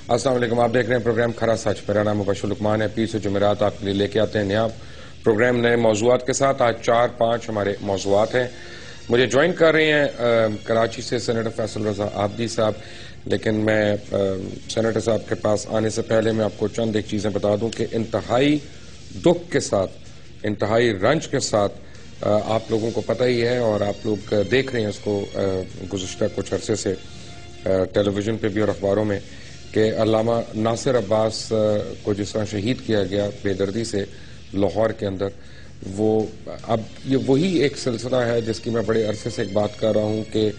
السلام علیکم، آپ دیکھ رہے ہیں پروگرام کھرا سچ۔ میرا نام مبشر لقمان ہے۔ 20 جمعرات آپ کے لیے لے کے آتے ہیں نیا پروگرام نئے موضوعات کے ساتھ۔ آج 4-5 ہمارے موضوعات ہیں۔ مجھے جوائن کر رہے ہیں کراچی سے سینیٹر فیصل رضا عابدی صاحب، لیکن میں سینیٹر صاحب کے پاس آنے سے پہلے میں آپ کو چند ایک چیزیں بتا دوں کہ انتہائی دکھ کے ساتھ، انتہائی رنج کے ساتھ آپ لوگوں کو پتہ ہی ہے اور آپ لوگ دیکھ رہے ہیں اس کو گزشتہ کچھ عرصے سے ٹیلی ویژن پہ بھی اور اخباروں میں، کہ علامہ ناصر عباس کو جس طرح شہید کیا گیا بے دردی سے لاہور کے اندر، وہ اب یہ وہی ایک سلسلہ ہے جس کی میں بڑے عرصے سے ایک بات کر رہا ہوں کہ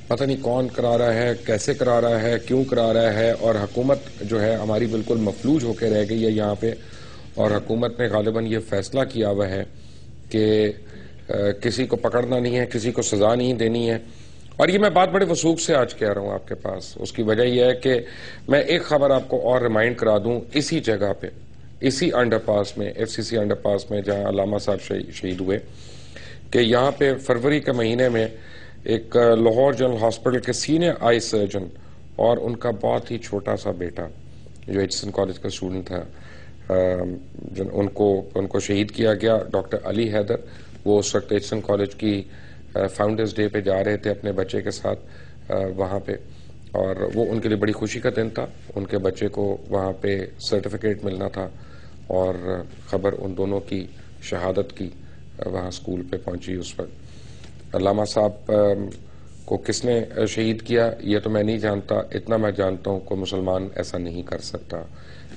پتہ نہیں کون کرا رہا ہے، کیسے کرا رہا ہے، کیوں کرا رہا ہے، اور حکومت جو ہے ہماری بالکل مفلوج ہو کے رہ گئی ہے یہاں پہ، اور حکومت نے غالباً یہ فیصلہ کیا ہوا ہے کہ کسی کو پکڑنا نہیں ہے، کسی کو سزا نہیں دینی ہے۔ اور یہ میں بات بڑے وثوق سے آج کہہ رہا ہوں آپ کے پاس۔ اس کی وجہ یہ ہے کہ میں ایک خبر آپ کو اور ریمائنڈ کرا دوں، اسی جگہ پہ، اسی انڈر پاس میں، ایف سی سی انڈر پاس میں جہاں علامہ صاحب شہید ہوئے، کہ یہاں پہ فروری کے مہینے میں ایک لاہور جنرل ہاسپٹل کے سینئر آئی سرجن اور ان کا بہت ہی چھوٹا سا بیٹا جو ایچسن کالج کا اسٹوڈنٹ تھا، ان کو شہید کیا گیا۔ ڈاکٹر علی حیدر، وہ اس وقت ایچسن کالج کی فاؤنڈرز ڈے پہ جا رہے تھے اپنے بچے کے ساتھ وہاں پہ، اور وہ ان کے لیے بڑی خوشی کا دن تھا۔ ان کے بچے کو وہاں پہ سرٹیفکیٹ ملنا تھا، اور خبر ان دونوں کی شہادت کی وہاں اسکول پہ پہنچی اس وقت۔ علامہ صاحب کو کس نے شہید کیا یہ تو میں نہیں جانتا، اتنا میں جانتا ہوں کہ مسلمان ایسا نہیں کر سکتا۔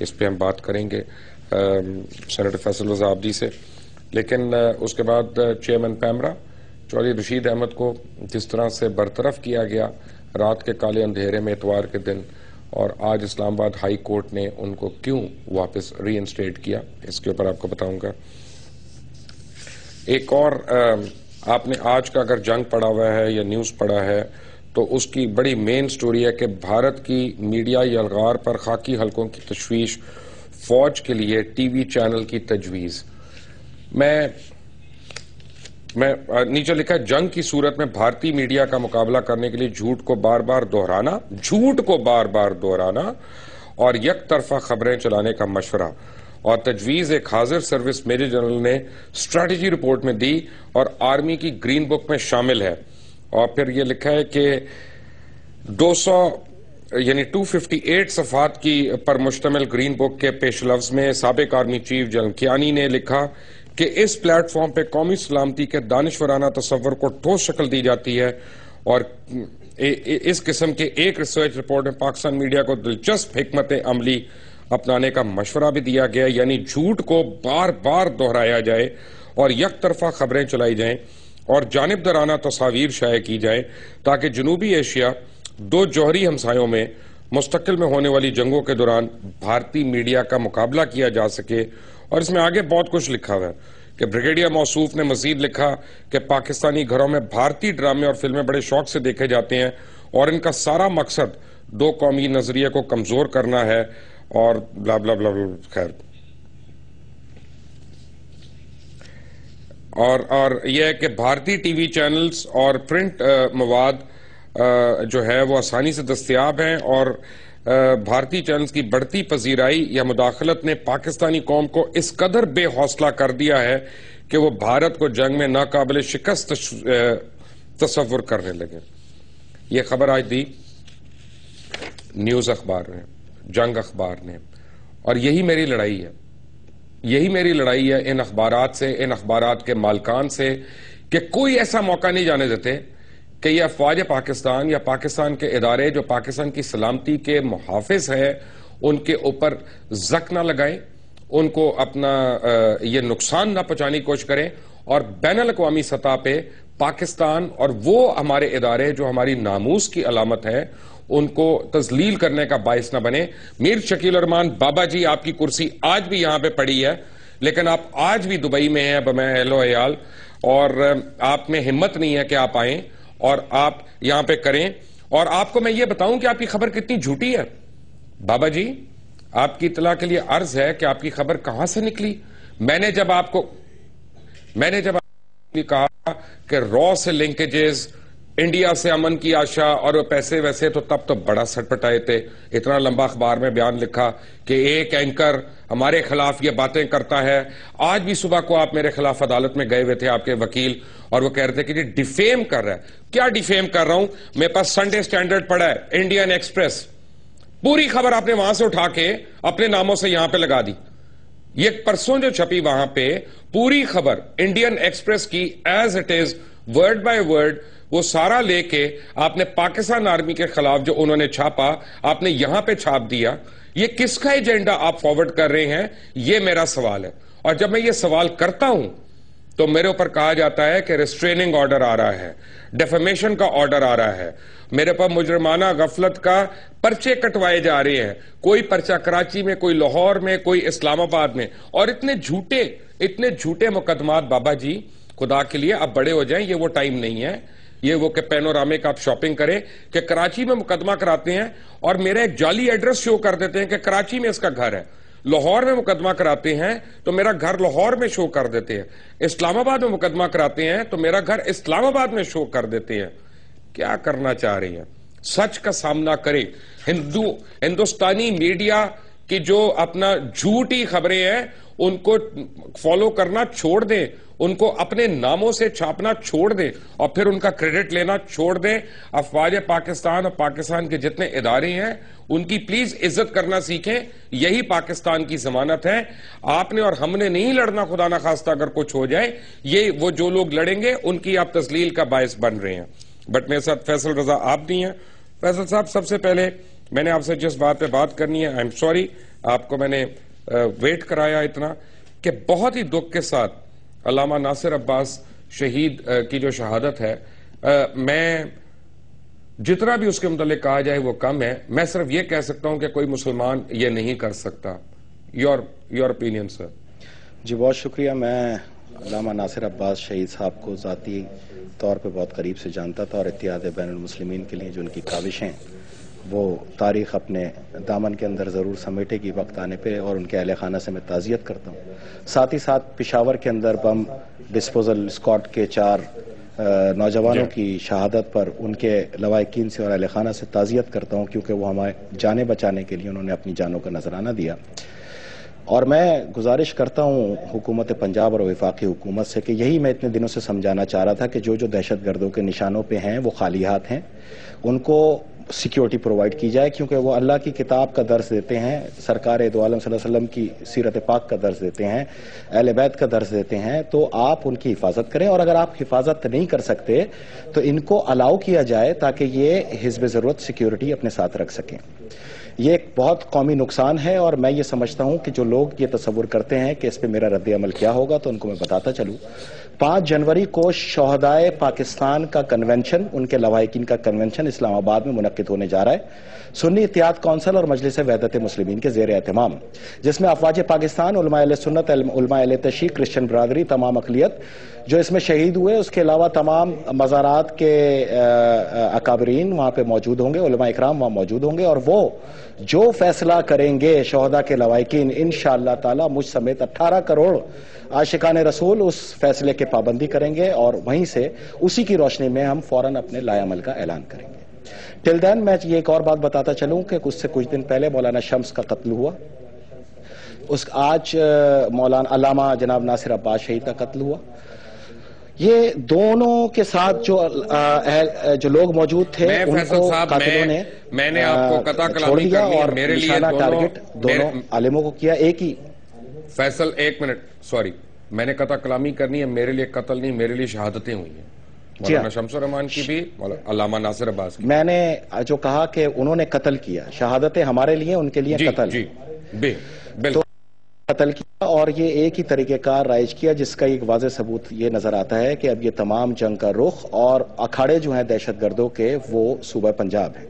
اس پہ ہم بات کریں گے سینیٹر فیصل رضا عابدی سے، لیکن اس کے بعد چیئرمین پیمرا چودھری رشید احمد کو جس طرح سے برطرف کیا گیا رات کے کالے اندھیرے میں اتوار کے دن، اور آج اسلام آباد ہائی کورٹ نے ان کو کیوں واپس ری انسٹیٹ کیا، اس کے اوپر آپ کو بتاؤں گا۔ ایک اور آپ نے آج کا اگر جنگ پڑھا ہوا ہے یا نیوز پڑھا ہے تو اس کی بڑی مین سٹوری ہے کہ بھارت کی میڈیا یلغار پر خاکی حلقوں کی تشویش، فوج کے لیے ٹی وی چینل کی تجویز۔ میں نیچے لکھا ہے، جنگ کی صورت میں بھارتی میڈیا کا مقابلہ کرنے کے لیے جھوٹ کو بار بار دہرانا اور یک طرفہ خبریں چلانے کا مشورہ اور تجویز ایک حاضر سروس میجر جنرل نے اسٹریٹجی رپورٹ میں دی اور آرمی کی گرین بک میں شامل ہے۔ اور پھر یہ لکھا ہے کہ 258 صفحات کی پر مشتمل گرین بک کے پیش لفظ میں سابق آرمی چیف جنرل کیانی نے لکھا کہ اس پلیٹ فارم پہ قومی سلامتی کے دانشورانہ تصور کو ٹھوس شکل دی جاتی ہے، اور اس قسم کے ایک ریسرچ رپورٹ میں پاکستان میڈیا کو دلچسپ حکمت عملی اپنانے کا مشورہ بھی دیا گیا، یعنی جھوٹ کو بار بار دہرایا جائے اور یک طرفہ خبریں چلائی جائیں اور جانبدارانہ تصاویر شائع کی جائیں تاکہ جنوبی ایشیا دو جوہری ہمسایوں میں مستقل میں ہونے والی جنگوں کے دوران بھارتی میڈیا کا مقابلہ کیا جا سکے۔ اور اس میں آگے بہت کچھ لکھا ہوا ہے کہ بریگیڈیئر موصوف نے مزید لکھا کہ پاکستانی گھروں میں بھارتی ڈرامے اور فلمیں بڑے شوق سے دیکھے جاتے ہیں اور ان کا سارا مقصد دو قومی نظریے کو کمزور کرنا ہے، اور بلا بلا بلا بلا۔ خیر، اور یہ ہے کہ بھارتی ٹی وی چینلز اور پرنٹ مواد جو ہے وہ آسانی سے دستیاب ہیں، اور بھارتی چینلز کی بڑھتی پذیرائی یا مداخلت نے پاکستانی قوم کو اس قدر بے حوصلہ کر دیا ہے کہ وہ بھارت کو جنگ میں ناقابل شکست تصور کرنے لگے۔ یہ خبر آج دی نیوز اخبار نے، جنگ اخبار نے، اور یہی میری لڑائی ہے، یہی میری لڑائی ہے ان اخبارات سے، ان اخبارات کے مالکان سے، کہ کوئی ایسا موقع نہیں جانے دیتے کہ یہ افواج پاکستان یا پاکستان کے ادارے جو پاکستان کی سلامتی کے محافظ ہیں ان کے اوپر زک نہ لگائیں، ان کو اپنا یہ نقصان نہ پہنچانے کی کوشش کریں، اور بین الاقوامی سطح پہ پاکستان اور وہ ہمارے ادارے جو ہماری ناموس کی علامت ہے ان کو تذلیل کرنے کا باعث نہ بنے۔ میر شکیل الرحمان بابا جی، آپ کی کرسی آج بھی یہاں پہ پڑی ہے، لیکن آپ آج بھی دبئی میں ہیں بمع اہل و عیال، اور آپ میں ہمت نہیں ہے کہ آپ آئیں اور آپ یہاں پہ کریں۔ اور آپ کو میں یہ بتاؤں کہ آپ کی خبر کتنی جھوٹی ہے۔ بابا جی، آپ کی اطلاع کے لیے عرض ہے کہ آپ کی خبر کہاں سے نکلی۔ میں نے جب آپ کو کہا کہ را سے لنکیجز، انڈیا سے امن کی آشا اور وہ پیسے ویسے تو تب تو بڑا سٹ پٹائے تھے. اتنا لمبا اخبار میں بیان لکھا کہ ایک اینکر ہمارے خلاف یہ باتیں کرتا ہے. آج بھی صبح کو آپ میرے خلاف عدالت میں گئے ہوئے تھے آپ کے وکیل, اور وہ کہہ رہے تھے کہ یہ ڈیفیم کر رہا ہے. کیا ڈیفیم کر رہا ہوں؟ میرے پاس سنڈے سٹینڈرڈ پڑا ہے, انڈین ایکسپریس, پوری خبر آپ نے وہاں سے اٹھا کے اپنے ناموں سے یہاں پہ لگا دی. یہ پرسوں جو چھپی وہاں پہ پوری خبر انڈین ایکسپریس کی as it is word by word وہ سارا لے کے آپ نے پاکستان آرمی کے خلاف جو انہوں نے چھاپا آپ نے یہاں پہ چھاپ دیا. یہ کس کا ایجنڈا آپ فارورڈ کر رہے ہیں, یہ میرا سوال ہے. اور جب میں یہ سوال کرتا ہوں تو میرے اوپر کہا جاتا ہے کہ ریسٹریننگ آرڈر آ رہا ہے, ڈیفیمیشن کا آرڈر آ رہا ہے, میرے پاس مجرمانہ غفلت کا پرچے کٹوائے جا رہے ہیں. کوئی پرچہ کراچی میں, کوئی لاہور میں, کوئی اسلام آباد میں, اور اتنے جھوٹے مقدمات. بابا جی خدا کے لیے آپ بڑے ہو جائیں, یہ وہ ٹائم نہیں ہے, یہ وہ کہ پینورامے کا آپ شاپنگ کریں کہ کراچی میں مقدمہ کراتے ہیں اور میرا ایک جعلی ایڈریس شو کر دیتے ہیں کہ کراچی میں اس کا گھر ہے. لاہور میں مقدمہ کراتے ہیں تو میرا گھر لاہور میں شو کر دیتے ہیں. اسلام آباد میں مقدمہ کراتے ہیں تو میرا گھر اسلام آباد میں شو کر دیتے ہیں. کیا کرنا چاہ رہی ہیں؟ سچ کا سامنا کریں. ہندوستانی میڈیا کی جو اپنا جھوٹی خبریں ہیں ان کو فالو کرنا چھوڑ دیں, ان کو اپنے ناموں سے چھاپنا چھوڑ دیں اور پھر ان کا کریڈٹ لینا چھوڑ دیں. افواج پاکستان اور پاکستان کے جتنے ادارے ہیں ان کی پلیز عزت کرنا سیکھیں. یہی پاکستان کی ضمانت ہے. آپ نے اور ہم نے نہیں لڑنا, خدا نخواستہ اگر کچھ ہو جائے. یہ وہ جو لوگ لڑیں گے ان کی آپ تذلیل کا باعث بن رہے ہیں. بٹ میرے ساتھ فیصل رضا آپ نہیں ہیں. فیصل صاحب, سب سے پہلے میں نے آپ سے جس بات پہ بات کرنی ہے, آئی ایم سوری آپ کو میں نے ویٹ کرایا اتنا, کہ بہت ہی دکھ کے ساتھ علامہ ناصر عباس شہید کی جو شہادت ہے, میں جتنا بھی اس کے متعلق کہا جائے وہ کم ہے. میں صرف یہ کہہ سکتا ہوں کہ کوئی مسلمان یہ نہیں کر سکتا. یور اوپینین سر. جی بہت شکریہ. میں علامہ ناصر عباس شہید صاحب کو ذاتی طور پہ بہت قریب سے جانتا تھا, اور اتحاد بین المسلمین کے لیے جو ان کی کاوشیں وہ تاریخ اپنے دامن کے اندر ضرور سمیٹے گی وقت آنے پہ, اور ان کے اہل خانہ سے میں تعزیت کرتا ہوں. ساتھ ہی ساتھ پشاور کے اندر بم ڈسپوزل اسکواڈ کے 4 نوجوانوں کی شہادت پر ان کے لواحقین سے اور اہل خانہ سے تعزیت کرتا ہوں, کیونکہ وہ ہمارے جانیں بچانے کے لیے انہوں نے اپنی جانوں کا نذرانہ دیا. اور میں گزارش کرتا ہوں حکومت پنجاب اور وفاقی حکومت سے کہ یہی میں اتنے دنوں سے سمجھانا چاہ رہا تھا کہ جو دہشت گردوں کے نشانوں پہ ہیں وہ خالی ہاتھ ہیں, ان کو سیکیورٹی پرووائڈ کی جائے, کیونکہ وہ اللہ کی کتاب کا درس دیتے ہیں, سرکار دو عالم صلی اللہ علیہ وسلم کی سیرت پاک کا درس دیتے ہیں, اہل بیت کا درس دیتے ہیں. تو آپ ان کی حفاظت کریں, اور اگر آپ حفاظت نہیں کر سکتے تو ان کو الاؤ کیا جائے تاکہ یہ حسب ضرورت سیکیورٹی اپنے ساتھ رکھ سکیں. یہ ایک بہت قومی نقصان ہے, اور میں یہ سمجھتا ہوں کہ جو لوگ یہ تصور کرتے ہیں کہ اس پہ میرا رد عمل کیا ہوگا, تو ان کو میں بتاتا چلوں. 5 جنوری کو شہدائے پاکستان کا کنونشن, ان کے لواحقین کا کنونشن اسلام آباد میں منعقد ہونے جا رہا ہے, سنی اتحاد کونسل اور مجلس وحدت مسلمین کے زیر اہتمام, جس میں افواج پاکستان, علماء اہل سنت, علماء اہل تشیع, کرسچن برادری, تمام اقلیت جو اس میں شہید ہوئے, اس کے علاوہ تمام مزارات کے اکابرین وہاں پہ موجود ہوں گے, علماء اکرام وہاں موجود ہوں گے, اور وہ جو فیصلہ کریں گے شہداء کے لواحقین, انشاءاللہ تعالی مجھ سمیت 18 کروڑ عاشقان رسول اس فیصلے کے پابندی کریں گے, اور وہیں سے اسی کی روشنی میں ہم فوراً اپنے لائے عمل کا اعلان کریں گے. ٹل دین میں یہ ایک اور بات بتاتا چلوں کہ اس سے کچھ دن پہلے مولانا شمس کا قتل ہوا, آج مولانا علامہ جناب ناصر عباس شہید کا قتل ہوا. یہ دونوں کے ساتھ جو لوگ موجود تھے ان کو قاتلوں نے میں نے آپ کو قطع کلامی دیا, کرنی ہے, اور میرے لیے ٹارگٹ دونوں عالموں کو کیا. ایک ہی فیصل, ایک منٹ, سوری, میں نے قطع کلامی کرنی ہے. میرے لیے قتل نہیں, میرے لیے شہادتیں ہوئی ہیں, مولانا شمس الرحمان کی بھی, علامہ ناصر عباس کی. میں نے جو کہا کہ انہوں نے قتل کیا, شہادتیں ہمارے لیے, ان کے لیے قتل. جی بالکل قتل کیا, اور یہ ایک ہی طریقہ کار رائج کیا, جس کا ایک واضح ثبوت یہ نظر آتا ہے کہ اب یہ تمام جنگ کا رخ اور اکھاڑے جو ہیں دہشت گردوں کے وہ صوبہ پنجاب ہیں.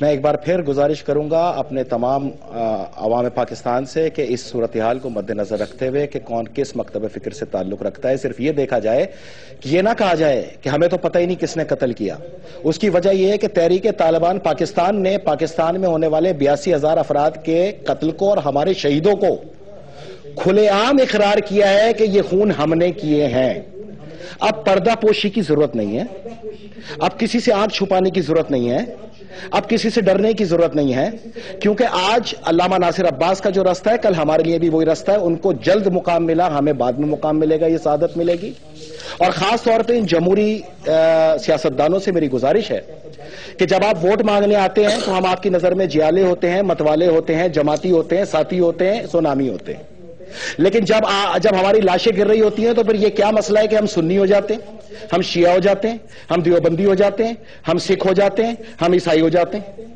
میں ایک بار پھر گزارش کروں گا اپنے تمام عوام پاکستان سے کہ اس صورتحال کو مد نظر رکھتے ہوئے کہ کون کس مکتب فکر سے تعلق رکھتا ہے, صرف یہ دیکھا جائے کہ یہ نہ کہا جائے کہ ہمیں تو پتہ ہی نہیں کس نے قتل کیا. اس کی وجہ یہ ہے کہ تحریک طالبان پاکستان نے پاکستان میں ہونے والے 82,000 افراد کے قتل کو اور ہمارے شہیدوں کو کھلے عام اقرار کیا ہے کہ یہ خون ہم نے کیے ہیں. اب پردہ پوشی کی ضرورت نہیں ہے, اب کسی سے آنکھ چھپانے کی ضرورت نہیں ہے, اب کسی سے ڈرنے کی ضرورت نہیں ہے, کیونکہ آج علامہ ناصر عباس کا جو راستہ ہے کل ہمارے لیے بھی وہی راستہ ہے. ان کو جلد مقام ملا, ہمیں بعد میں مقام ملے گا, یہ سعادت ملے گی. اور خاص طور پہ ان جمہوری سیاستدانوں سے میری گزارش ہے کہ جب آپ ووٹ مانگنے آتے ہیں تو ہم آپ کی نظر میں جیالے ہوتے ہیں, متوالے ہوتے ہیں, جماعتی ہوتے ہیں, ساتھی ہوتے ہیں, سونامی ہوتے ہیں. لیکن جب ہماری لاشیں گر رہی ہوتی ہیں تو پھر یہ کیا مسئلہ ہے کہ ہم سنی ہو جاتے ہیں, ہم شیعہ ہو جاتے ہیں, ہم دیوبندی ہو جاتے ہیں, ہم سکھ ہو جاتے ہیں, ہم عیسائی ہو جاتے ہیں.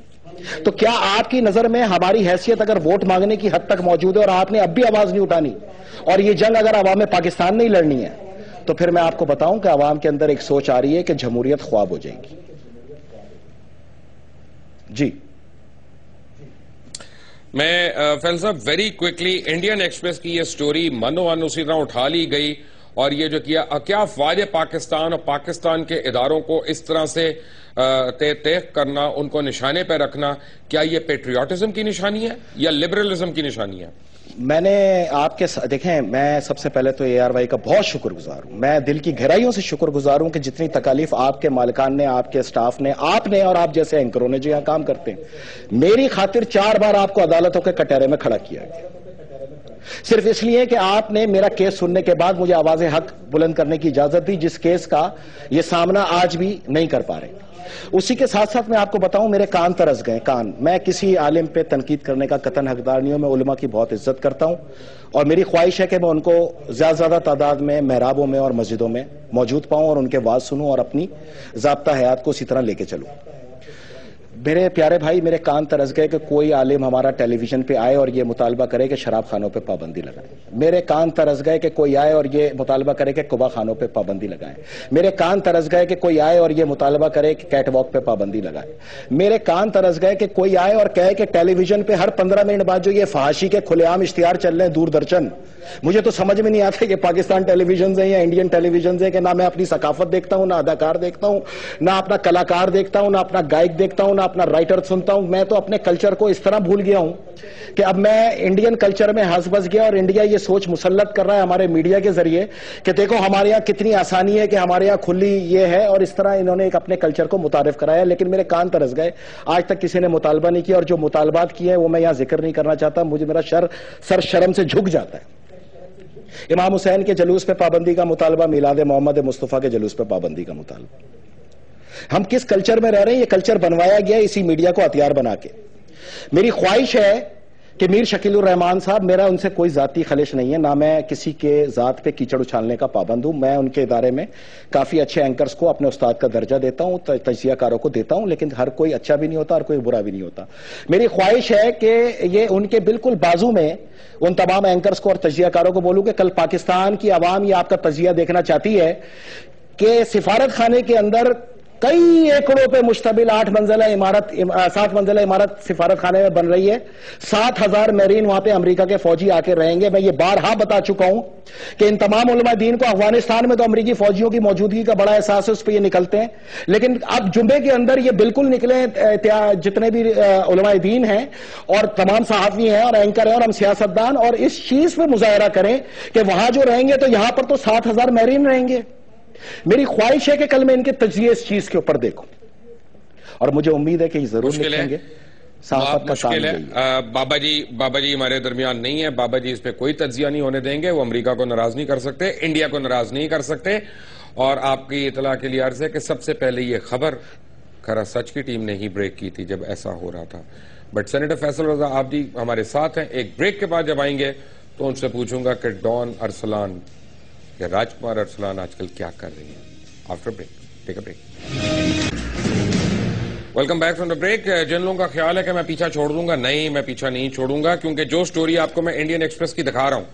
تو کیا آپ کی نظر میں ہماری حیثیت اگر ووٹ مانگنے کی حد تک موجود ہے اور آپ نے اب بھی آواز نہیں اٹھانی اور یہ جنگ اگر عوام پاکستان نہیں لڑنی ہے تو پھر میں آپ کو بتاؤں کہ عوام کے اندر ایک سوچ آ رہی ہے کہ جمہوریت خواب ہو جائے گی. جی میں فیض صاحب ویری کوئکلی انڈین ایکسپریس کی یہ سٹوری منو ان اسی طرح اٹھا لی گئی اور یہ جو کیا فوج پاکستان اور پاکستان کے اداروں کو اس طرح سے تیق کرنا, ان کو نشانے پہ رکھنا, کیا یہ پیٹریوٹزم کی نشانی ہے یا لبرلزم کی نشانی ہے؟ میں نے آپ کے دیکھیں, میں سب سے پہلے تو ARY کا بہت شکر گزار ہوں, میں دل کی گہرائیوں سے شکر گزار ہوں کہ جتنی تکالیف آپ کے مالکان نے, آپ کے سٹاف نے, آپ نے اور آپ جیسے اینکروں نے جو یہاں کام کرتے ہیں, میری خاطر 4 بار آپ کو عدالتوں کے کٹہرے میں کھڑا کیا گیا, صرف اس لیے کہ آپ نے میرا کیس سننے کے بعد مجھے آواز حق بلند کرنے کی اجازت دی, جس کیس کا یہ سامنا آج بھی نہیں کر پا رہے. اسی کے ساتھ ساتھ میں آپ کو بتاؤں میرے کان ترس گئے, کان. میں کسی عالم پہ تنقید کرنے کا قطعاً حقدار نہیں ہوں, میں علماء کی بہت عزت کرتا ہوں اور میری خواہش ہے کہ میں ان کو زیادہ تعداد میں محرابوں میں اور مسجدوں میں موجود پاؤں اور ان کے واعظ سنوں اور اپنی ضابطہ حیات کو اسی طرح لے کے چلوں. میرے پیارے بھائی, میرے کان ترس گئے کہ کوئی عالم ہمارا ٹیلی ویژن پہ آئے اور یہ مطالبہ کرے کہ شراب خانوں پہ پابندی لگائیں. میرے کان ترس گئے کہ کوئی آئے اور یہ مطالبہ کرے کہ قبا خانوں پہ پابندی لگائیں. میرے کان ترس گئے کہ کوئی آئے اور یہ مطالبہ کرے کہ کیٹ واک پہ پابندی لگائیں. میرے کان ترس گئے کہ کوئی آئے اور کہے کہ ٹیلی ویژن پہ ہر 15 منٹ بعد جو یہ فحاشی کے کھلے عام اشتہار چل رہے ہیں دوردرشن, مجھے تو سمجھ میں نہیں آتا کہ پاکستان ٹیلی ویژن ہیں یا انڈین ٹیلی ویژن ہیں, کہ نہ میں اپنی ثقافت دیکھتا ہوں, نہ اداکار دیکھتا ہوں, نہ اپنا کلاکار دیکھتا ہوں, نہ اپنا گائک دیکھتا ہوں, نہ اپنا رائٹر سنتا ہوں. میں تو اپنے کلچر کو اس طرح بھول گیا ہوں کہ اب میں انڈین کلچر میں ہنس بس گیا اور انڈیا یہ سوچ مسلط کر رہا ہے ہمارے میڈیا کے ذریعے کہ دیکھو ہمارے یہاں کتنی آسانی ہے, کہ ہمارے یہاں کھلی یہ ہے, اور اس طرح انہوں نے ایک اپنے کلچر کو متعارف کرایا. لیکن میرے کان ترس گئے, آج تک کسی نے مطالبہ نہیں کیا, اور جو مطالبات کیے ہیں وہ میں یہاں ذکر نہیں کرنا چاہتا, مجھے میرا سر شرم سے جھک جاتا ہے. امام حسین کے جلوس پہ پابندی کا مطالبہ, میلاد محمد مصطفیٰ کے جلوس پہ پابندی کا مطالبہ. ہم کس کلچر میں رہ رہے ہیں؟ یہ کلچر بنوایا گیا اسی میڈیا کو ہتھیار بنا کے. میری خواہش ہے کہ میر شکیل الرحمان صاحب, میرا ان سے کوئی ذاتی خلش نہیں ہے, نہ میں کسی کے ذات پہ کیچڑ اچھالنے کا پابند ہوں. میں ان کے ادارے میں کافی اچھے اینکرز کو اپنے استاد کا درجہ دیتا ہوں, تجزیہ کاروں کو دیتا ہوں, لیکن ہر کوئی اچھا بھی نہیں ہوتا اور کوئی برا بھی نہیں ہوتا. میری خواہش ہے کہ یہ ان کے بالکل بازو میں ان تمام اینکرز کو اور تجزیہ کاروں کو بولوں کہ کل پاکستان کی عوام یہ آپ کا تجزیہ دیکھنا چاہتی ہے کہ سفارت خانے کے اندر کئی ایکڑوں پہ مشتمل 7 منزلہ عمارت سفارت خانے میں بن رہی ہے. 7,000 میرین وہاں پہ امریکہ کے فوجی آ کے رہیں گے. میں یہ بارہا بتا چکا ہوں کہ ان تمام علماء دین کو افغانستان میں تو امریکی فوجیوں کی موجودگی کا بڑا احساس ہے, اس پہ یہ نکلتے ہیں, لیکن اب جمعے کے اندر یہ بالکل نکلے جتنے بھی علماء دین ہیں اور تمام صحافی ہیں اور اینکر ہیں اور ہم سیاستدان, اور اس چیز پہ مظاہرہ کریں کہ وہاں جو رہیں گے تو یہاں پر تو 7,000 میرین رہیں گے. میری خواہش ہے کہ کل میں ان کے تجزیے اس چیز کے اوپر دیکھوں, اور مجھے امید ہے کہ یہ ضرور لکھیں گے. مشکل ہے. بابا جی ہمارے درمیان نہیں ہے, بابا جی اس پہ کوئی تجزیہ نہیں ہونے دیں گے. وہ امریکہ کو ناراض نہیں کر سکتے, انڈیا کو ناراض نہیں کر سکتے. اور آپ کی اطلاع کے لیے عرض ہے کہ سب سے پہلے یہ خبر کھرا سچ کی ٹیم نے ہی بریک کی تھی جب ایسا ہو رہا تھا. بٹ سینیٹر فیصل رضا آپ جی ہمارے ساتھ ہیں. ایک بریک کے بعد جب آئیں گے تو ان سے پوچھوں گا کہ ڈان ارسلان یا راج کمار ارسلان آج کل کیا کر رہی ہیں. After break, take a break. Welcome back from the break. جن لوگوں کا خیال ہے کہ میں پیچھا چھوڑ دوں گا, نہیں میں پیچھا نہیں چھوڑوں گا, کیونکہ جو سٹوری آپ کو میں انڈین ایکسپریس کی دکھا رہا ہوں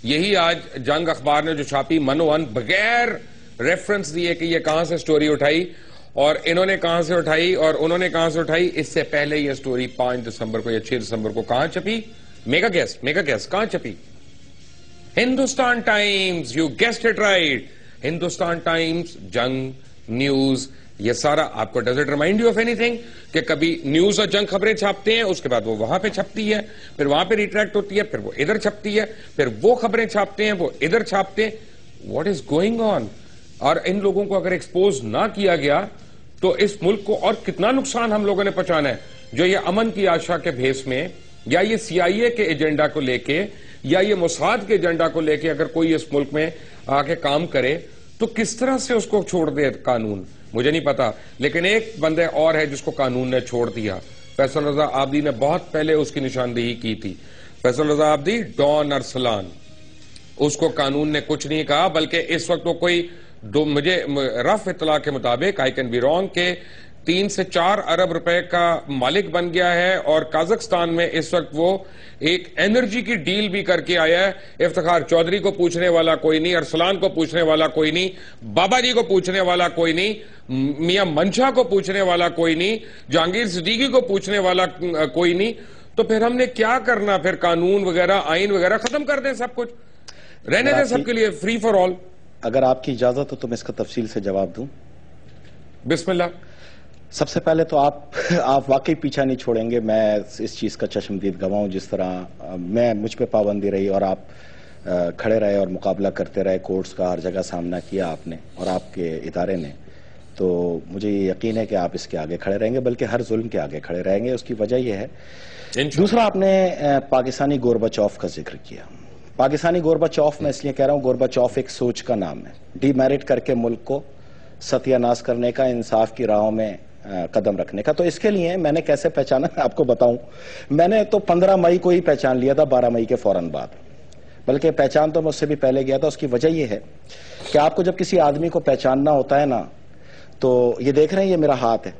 یہی آج جنگ اخبار نے جو چھاپی منو ان, بغیر ریفرنس دیے کہ یہ کہاں سے سٹوری اٹھائی اور انہوں نے کہاں سے اٹھائی اور انہوں نے کہاں سے اٹھائی. اس سے پہلے یہ سٹوری 5 دسمبر کو یا 6 دسمبر کو کہاں چھپی؟ میگا گیس کہاں چھپی؟ Hindustan Times. You guessed it right, Hindustan Times. جنگ نیوز یہ سارا آپ کو does it remind you of any thing کہ کبھی نیوز اور جنگ خبریں چھاپتے ہیں, اس کے بعد وہ وہاں پہ چھپتی ہے, پھر وہاں پہ ریٹریکٹ ہوتی ہے, پھر وہ ادھر چھپتی ہے, پھر وہ خبریں چھاپتے ہیں, وہ ادھر چھاپتے ہیں. What is going on? اور ان لوگوں کو اگر ایکسپوز نہ کیا گیا تو اس ملک کو اور کتنا نقصان ہم لوگوں نے پہنچانا ہے. جو یہ امن کی آشا کے بھیس میں یا یہ CIA کے ایجنڈا کو لے کے یا یہ موساد کے ایجنڈا کو لے کے اگر کوئی اس ملک میں آ کے کام کرے تو کس طرح سے اس کو چھوڑ دے قانون, مجھے نہیں پتا. لیکن ایک بندے اور ہے جس کو قانون نے چھوڑ دیا. فیصل رضا عابدی نے بہت پہلے اس کی نشاندہی کی تھی. فیصل رضا عابدی ڈان ارسلان, اس کو قانون نے کچھ نہیں کہا, بلکہ اس وقت وہ کوئی مجھے رف اطلاع کے مطابق آئی کین بی رانگ کہ 3 سے 4 ارب روپے کا مالک بن گیا ہے, اور قازقستان میں اس وقت وہ ایک انرجی کی ڈیل بھی کر کے آیا ہے. افتخار چودھری کو پوچھنے والا کوئی نہیں, ارسلان کو پوچھنے والا کوئی نہیں, بابا جی کو پوچھنے والا کوئی نہیں, میاں منشا کو پوچھنے والا کوئی نہیں, جہانگیر صدیقی کو پوچھنے والا کوئی نہیں. تو پھر ہم نے کیا کرنا؟ پھر قانون وغیرہ آئین وغیرہ ختم کر دیں, سب کچھ رہنے دیں سب کے لیے, فری فار آل. اگر آپ کی اجازت ہو تو میں اس کا تفصیل سے جواب دوں. بسم اللہ. سب سے پہلے تو آپ واقعی پیچھا نہیں چھوڑیں گے. میں اس چیز کا چشمدید گواہ ہوں. جس طرح مجھ پہ پابندی رہی اور آپ کھڑے رہے اور مقابلہ کرتے رہے, کورٹس کا ہر جگہ سامنا کیا آپ نے اور آپ کے ادارے نے, تو مجھے یہ یقین ہے کہ آپ اس کے آگے کھڑے رہیں گے, بلکہ ہر ظلم کے آگے کھڑے رہیں گے. اس کی وجہ یہ ہے. دوسرا, آپ نے پاکستانی گورباچوف کا ذکر کیا. پاکستانی گورباچوف میں اس لیے کہہ رہا ہوں, گورباچوف ایک سوچ کا نام ہے. ڈی میرٹ کر کے ملک کو ستیہ ناش کرنے کا, انصاف کی راہوں میں قدم رکھنے کا. تو اس کے لیے میں نے کیسے پہچانا میں آپ کو بتاؤں. میں نے تو 15 مئی کو ہی پہچان لیا تھا, 12 مئی کے فوراً بعد, بلکہ پہچان تو میں اس سے بھی پہلے گیا تھا. اس کی وجہ یہ ہے کہ آپ کو جب کسی آدمی کو پہچاننا ہوتا ہے نا, تو یہ دیکھ رہے ہیں, یہ میرا ہاتھ ہے,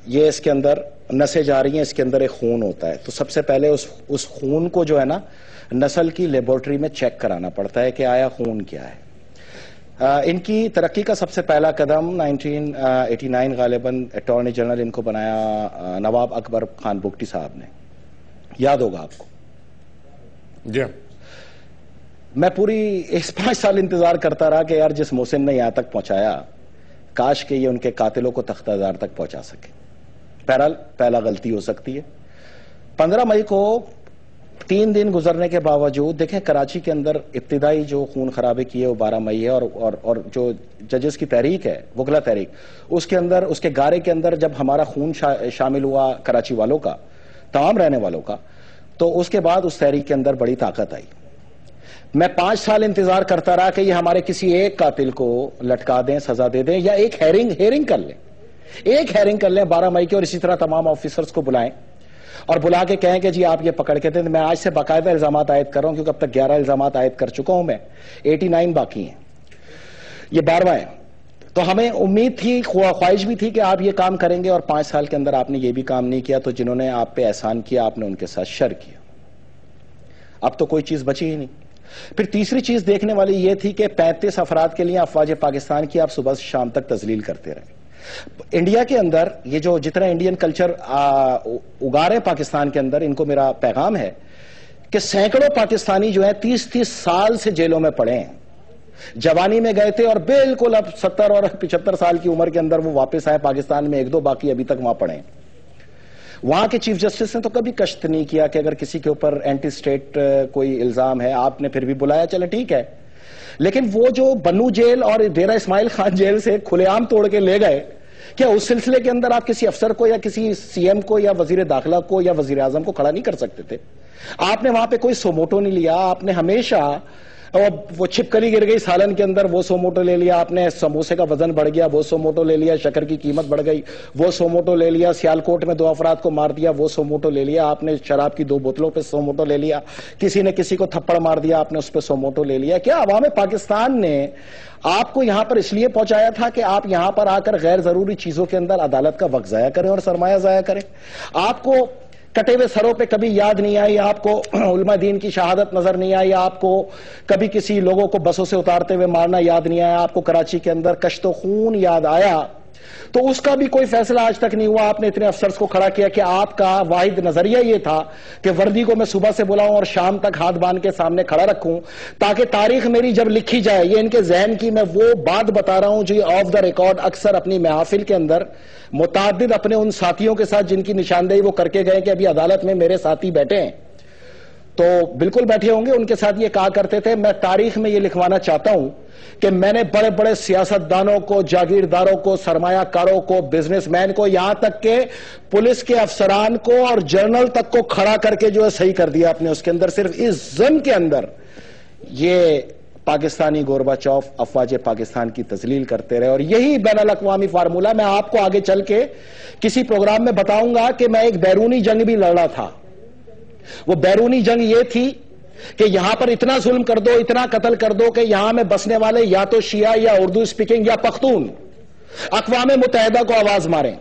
یہ اس کے اندر نسیں جا رہی ہیں, اس کے اندر ایک خون ہوتا ہے. تو سب سے پہلے اس خون کو جو ہے نا نسل کی لیبورٹری میں چیک کرانا پڑتا ہے کہ آیا خون کیا ہے. ان کی ترقی کا سب سے پہلا قدم 1989 غالباً اٹارنی جنرل ان کو بنایا نواب اکبر خان بگٹی صاحب نے, یاد ہوگا آپ کو. جی, میں پوری 5 سال انتظار کرتا رہا کہ یار جس محسن نے یہاں تک پہنچایا, کاش کہ یہ ان کے قاتلوں کو تختہ دار تک پہنچا سکے. بہرحال پہلا غلطی ہو سکتی ہے. 15 مئی کو 3 دن گزرنے کے باوجود دیکھیں, کراچی کے اندر ابتدائی جو خون خرابے کی ہے وہ 12 مئی ہے, اور جو ججز کی تحریک ہے, وکلا تحریک, اس کے اندر, اس کے گارے کے اندر جب ہمارا خون شامل ہوا کراچی والوں کا, تمام رہنے والوں کا, تو اس کے بعد اس تحریک کے اندر بڑی طاقت آئی. میں 5 سال انتظار کرتا رہا کہ یہ ہمارے کسی ایک قاتل کو لٹکا دیں, سزا دے دیں, یا ایک ہیرنگ کر لیں, ایک ہیرنگ کر لیں 12 مئی کی, اور اسی طرح تمام آفیسرز کو بلائیں اور بلا کے کہیں کہ جی آپ یہ پکڑ کے دیں. میں آج سے باقاعدہ الزامات عائد کر رہا ہوں, کیونکہ اب تک 11 الزامات عائد کر چکا ہوں میں, 89 باقی ہیں, یہ 12واں ہے. تو ہمیں امید تھی, خواہش بھی تھی کہ آپ یہ کام کریں گے, اور 5 سال کے اندر آپ نے یہ بھی کام نہیں کیا. تو جنہوں نے آپ پہ احسان کیا, آپ نے ان کے ساتھ شر کیا. اب تو کوئی چیز بچی ہی نہیں. پھر تیسری چیز دیکھنے والی یہ تھی کہ 35 افراد کے لیے افواج پاکستان کی آپ صبح سے شام تک تذلیل کرتے رہے. انڈیا کے اندر یہ جو جتنا انڈین کلچر اگا رہے پاکستان کے اندر, ان کو میرا پیغام ہے کہ سینکڑوں پاکستانی جو ہیں 30 سال سے جیلوں میں پڑے ہیں. جوانی میں گئے تھے اور بالکل اب 70 اور 75 سال کی عمر کے اندر وہ واپس آئے پاکستان میں, 1-2 باقی ابھی تک وہاں پڑے ہیں. وہاں کے چیف جسٹس نے تو کبھی کشت نہیں کیا کہ اگر کسی کے اوپر اینٹی سٹیٹ کوئی الزام ہے, آپ نے پھر بھی بلایا, چلے ٹھیک ہے. لیکن وہ جو بنو جیل اور ڈیرہ اسماعیل خان جیل سے کھلے عام توڑ کے لے گئے, کیا اس سلسلے کے اندر آپ کسی افسر کو یا کسی CM کو یا وزیر داخلہ کو یا وزیر اعظم کو کھڑا نہیں کر سکتے تھے؟ آپ نے وہاں پہ کوئی سوموٹو نہیں لیا. آپ نے ہمیشہ وہ چھپکلی گر گئی سالن کے اندر, وہ سوموٹو لے لیا. آپ نے سموسے کا وزن بڑھ گیا, وہ سوموٹو لے لیا. شکر کی قیمت بڑھ گئی, وہ سوموٹو لے لیا. سیالکوٹ میں 2 افراد کو مار دیا, وہ سوموٹو لے لیا. آپ نے شراب کی 2 بوتلوں پہ سوموٹو لے لیا. کسی نے کسی کو تھپڑ مار دیا, آپ نے اس پہ سوموٹو لے لیا. کیا عوام پاکستان نے آپ کو یہاں پر اس لیے پہنچایا تھا کہ آپ یہاں پر آ کر غیر ضروری چیزوں کے اندر عدالت کا وقت ضائع کریں اور سرمایہ ضائع کریں؟ آپ کو کٹے ہوئے سروں پہ کبھی یاد نہیں آئی, آپ کو علماء دین کی شہادت نظر نہیں آئی, آپ کو کبھی کسی لوگوں کو بسوں سے اتارتے ہوئے مارنا یاد نہیں آیا, آپ کو کراچی کے اندر کشت و خون یاد آیا, تو اس کا بھی کوئی فیصلہ آج تک نہیں ہوا. آپ نے اتنے افسرز کو کھڑا کیا کہ آپ کا واحد نظریہ یہ تھا کہ وردی کو میں صبح سے بلاؤں اور شام تک ہاتھ باندھ کے سامنے کھڑا رکھوں, تاکہ تاریخ میری جب لکھی جائے, یہ ان کے ذہن کی میں وہ بات بتا رہا ہوں جو آف دا ریکارڈ اکثر اپنی محافل کے اندر متعدد اپنے ان ساتھیوں کے ساتھ جن کی نشاندہی وہ کر کے گئے کہ ابھی عدالت میں میرے ساتھی بیٹھے ہیں, تو بالکل بیٹھے ہوں گے، ان کے ساتھ یہ کہا کرتے تھے میں تاریخ میں یہ لکھوانا چاہتا ہوں کہ میں نے بڑے بڑے سیاستدانوں کو، جاگیرداروں کو، سرمایہ کاروں کو، بزنس مین کو، یہاں تک کہ پولیس کے افسران کو اور جنرل تک کو کھڑا کر کے جو ہے صحیح کر دیا اپنے اس کے اندر، صرف اس ضمن کے اندر یہ پاکستانی گورباچوف افواج پاکستان کی تذلیل کرتے رہے، اور یہی بین الاقوامی فارمولہ میں آپ کو آگے چل کے کسی پروگرام میں بتاؤں گا کہ میں ایک بیرونی جنگ بھی لڑ رہا تھا۔ وہ بیرونی جنگ یہ تھی کہ یہاں پر اتنا ظلم کر دو، اتنا قتل کر دو کہ یہاں میں بسنے والے یا تو شیعہ یا اردو سپیکنگ یا پختون اقوام متحدہ کو آواز ماریں،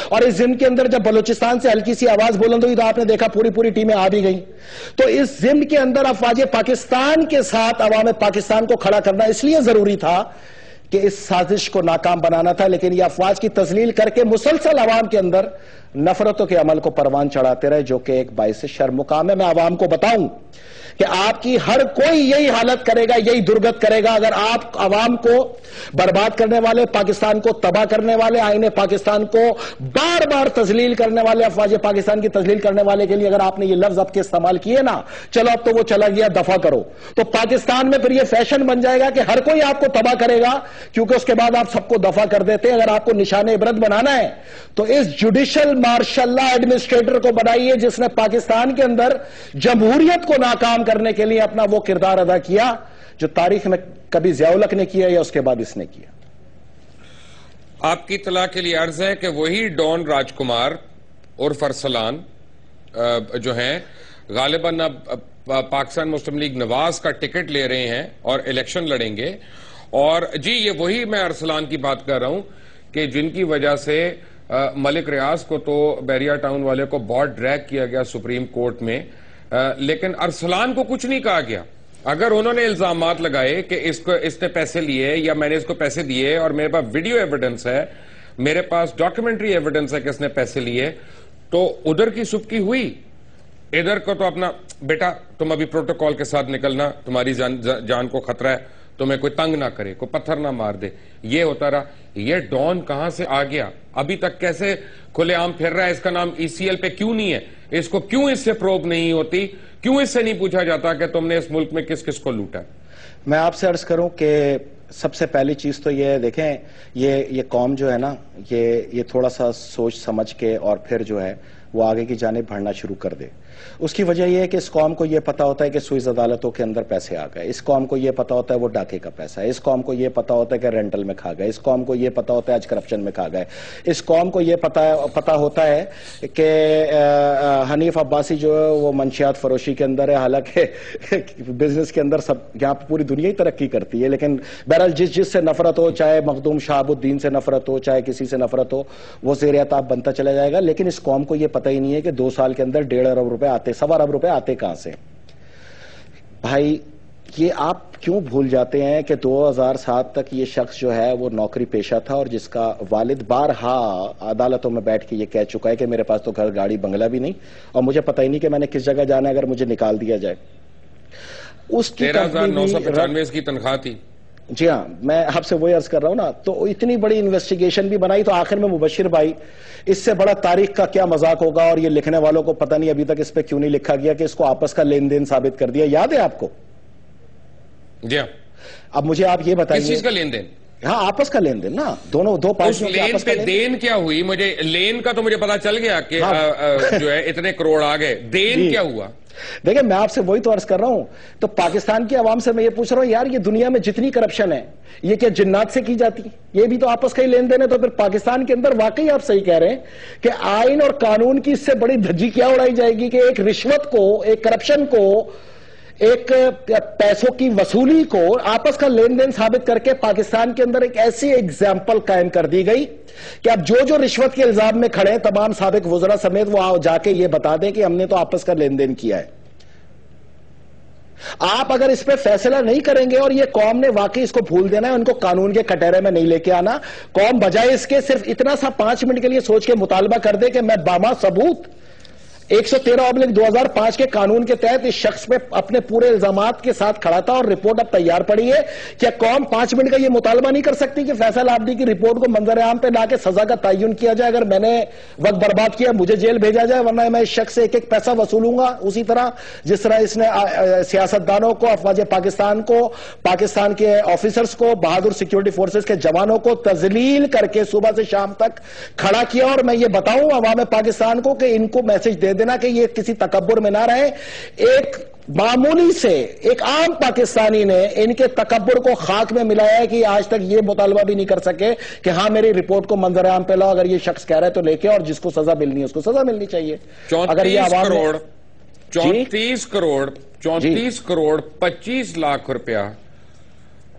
اور اس ضمن کے اندر جب بلوچستان سے ہلکی سی آواز بلند ہوئی تو آپ نے دیکھا پوری ٹیمیں آ بھی گئیں۔ تو اس ضمن کے اندر افواج پاکستان کے ساتھ عوام پاکستان کو کھڑا کرنا اس لیے ضروری تھا کہ اس سازش کو ناکام بنانا تھا، لیکن یہ افواج کی تذلیل کر کے مسلسل عوام کے اندر نفرتوں کے عمل کو پروان چڑھاتے رہے، جو کہ ایک باعث شرم مقام ہے۔ میں عوام کو بتاؤں کہ آپ کی ہر کوئی یہی حالت کرے گا، یہی درگت کرے گا اگر آپ عوام کو برباد کرنے والے، پاکستان کو تباہ کرنے والے، آئین پاکستان کو بار بار تذلیل کرنے والے، افواج پاکستان کی تذلیل کرنے والے کے لیے اگر آپ نے یہ لفظ اب کے استعمال کیے نا، چلو اب تو وہ چلا گیا، دفع کرو، تو پاکستان میں پھر یہ فیشن بن جائے گا کہ ہر کوئی آپ کو تباہ کرے گا، کیونکہ اس کے بعد آپ سب کو دفع کر دیتے ہیں۔ اگر آپ کو نشان عبرت بنانا ہے تو اس جوڈیشل مارشل لا ایڈمنسٹریٹر کو بنائیے جس نے پاکستان کے اندر جمہوریت کو ناکام کرنے کے لیے اپنا وہ کردار ادا کیا جو تاریخ میں کبھی ضیاء الحق نے کیا یا اس کے بعد اس نے کیا۔ آپ کی اطلاع کے لیے عرض ہے کہ وہی ڈان راج کمار عرف ارسلان جو ہیں غالباً اب پاکستان مسلم لیگ نواز کا ٹکٹ لے رہے ہیں اور الیکشن لڑیں گے، اور جی یہ وہی میں ارسلان کی بات کر رہا ہوں کہ جن کی وجہ سے ملک ریاض کو تو بیریا ٹاؤن والے کو بہت ڈریگ کیا گیا سپریم کورٹ میں، لیکن ارسلان کو کچھ نہیں کہا گیا۔ اگر انہوں نے الزامات لگائے کہ اس نے پیسے لیے یا میں نے اس کو پیسے دیے، اور میرے پاس ویڈیو ایویڈنس ہے، میرے پاس ڈاکیومنٹری ایویڈنس ہے کہ اس نے پیسے لیے، تو ادھر کی سبکی ہوئی، ادھر کو تو اپنا بیٹا تم ابھی پروٹوکول کے ساتھ نکلنا، تمہاری جان کو خطرہ ہے، تمہیں کوئی تنگ نہ کرے، کوئی پتھر نہ مار دے، یہ ہوتا رہا۔ یہ ڈان کہاں سے آ گیا؟ ابھی تک کیسے کھلے عام پھر رہا ہے؟ اس کا نام ای سی ایل پہ کیوں نہیں ہے؟ اس کو کیوں اس سے پروب نہیں ہوتی؟ کیوں اس سے نہیں پوچھا جاتا کہ تم نے اس ملک میں کس کس کو لوٹا؟ میں آپ سے عرض کروں کہ سب سے پہلی چیز تو یہ دیکھیں، یہ قوم جو ہے نا، یہ تھوڑا سا سوچ سمجھ کے اور پھر جو ہے وہ آگے کی جانب بڑھنا شروع کر دے۔ اس کی وجہ یہ ہے کہ اس قوم کو یہ پتا ہوتا ہے کہ سوئس عدالتوں کے اندر پیسے آ گئے، اس قوم کو یہ پتا ہوتا ہے وہ ڈاکے کا پیسہ ہے، اس قوم کو یہ پتا ہوتا ہے کہ رینٹل میں کھا گئے، اس قوم کو یہ پتا ہوتا ہے آج کرپشن میں کھا گئے، اس قوم کو یہ پتا ہوتا ہے کہ حنیف عباسی جو ہے وہ منشیات فروشی کے اندر ہے، حالانکہ بزنس کے اندر سب یہاں پہ پوری دنیا ہی ترقی کرتی ہے، لیکن بہرحال جس سے نفرت ہو، چاہے مخدوم شہاب الدین سے نفرت ہو، چاہے کسی سے نفرت ہو، وہ زیر عتاب بنتا چلا جائے گا۔ لیکن اس قوم کو یہ پتہ ہی نہیں ہے کہ 2 سال کے اندر 1.5 ارب روپے آتے، 1.25 ارب روپے آتے کہاں سے؟ بھائی یہ آپ کیوں بھول جاتے ہیں کہ 2007 تک یہ شخص جو ہے وہ نوکری پیشہ تھا، اور جس کا والد بارہا عدالتوں میں بیٹھ کے یہ کہہ چکا ہے کہ میرے پاس تو گھر گاڑی بنگلہ بھی نہیں، اور مجھے پتہ ہی نہیں کہ میں نے کس جگہ جانا ہے اگر مجھے نکال دیا جائے۔ اس کی 13,995 کی تنخواہ تھی۔ جی ہاں، میں آپ سے وہی عرض کر رہا ہوں نا، تو اتنی بڑی انویسٹیگیشن بھی بنائی، تو آخر میں مبشر بھائی اس سے بڑا تاریخ کا کیا مذاق ہوگا، اور یہ لکھنے والوں کو پتہ نہیں ابھی تک اس پہ کیوں نہیں لکھا گیا کہ اس کو آپس کا لین دین ثابت کر دیا، یاد ہے آپ کو؟ جی ہاں۔ اب مجھے آپ یہ بتائیے کس چیز کا لین دین؟ ہاں آپس کا لین دین نا، دو پارٹیوں کے آپس کا دین کیا ہوئی؟ مجھے لین کا تو مجھے پتا چل گیا کہ جو ہے اتنے کروڑ آ گئے، دین کیا ہوا؟ دیکھیں میں آپ سے وہی تو عرض کر رہا ہوں، تو پاکستان کی عوام سے میں یہ پوچھ رہا ہوں یار یہ دنیا میں جتنی کرپشن ہے یہ کیا جنات سے کی جاتی؟ یہ بھی تو آپس کا ہی لین دین ہے، تو پھر پاکستان کے اندر واقعی آپ صحیح کہہ رہے ہیں کہ آئین اور قانون کی اس سے بڑی دھجی کیا اڑائی جائے گی کہ ایک رشوت کو، ایک کرپشن کو، ایک پیسوں کی وصولی کو آپس کا لین دین ثابت کر کے پاکستان کے اندر ایک ایسی ایگزامپل قائم کر دی گئی کہ اب جو رشوت کے الزام میں کھڑے ہیں تمام سابق وزراء سمیت وہ جا کے یہ بتا دیں کہ ہم نے تو آپس کا لین دین کیا ہے۔ آپ اگر اس پہ فیصلہ نہیں کریں گے اور یہ قوم نے واقعی اس کو بھول دینا ہے، ان کو قانون کے کٹہرے میں نہیں لے کے آنا، قوم بجائے اس کے صرف اتنا سا 5 منٹ کے لیے سوچ کے مطالبہ کر دے کہ میں باما ثبوت 113/2005 کے قانون کے تحت اس شخص پہ اپنے پورے الزامات کے ساتھ کھڑا تھا اور رپورٹ اب تیار پڑی ہے. کیا قوم 5 منٹ کا یہ مطالبہ نہیں کر سکتی کہ فیصل عابدی کی رپورٹ کو منظر عام پہ لا کے سزا کا تعین کیا جائے؟ اگر میں نے وقت برباد کیا مجھے جیل بھیجا جائے، ورنہ میں اس شخص سے ایک ایک پیسہ وصولوں گا. اسی طرح جس طرح اس نے سیاستدانوں کو، افواج پاکستان کو، پاکستان کے آفیسرز کو، بہادر سیکیورٹی فورسز کے جوانوں کو تذلیل کر کے صبح سے شام تک کھڑا کیا. اور میں یہ بتاؤں عوام پاکستان کو کہ ان کو میسج دے دینا کہ یہ کسی تکبر میں نہ رہے. ایک معمولی سے ایک عام پاکستانی نے ان کے تکبر کو خاک میں ملایا ہے کہ آج تک یہ مطالبہ بھی نہیں کر سکے کہ ہاں میری رپورٹ کو منظر عام پہ لاؤ، اگر یہ شخص کہہ رہا ہے تو لے کے، اور جس کو سزا ملنی ہے اس کو سزا ملنی چاہیے. اگر یہ عوام 34 کروڑ 25 لاکھ روپیہ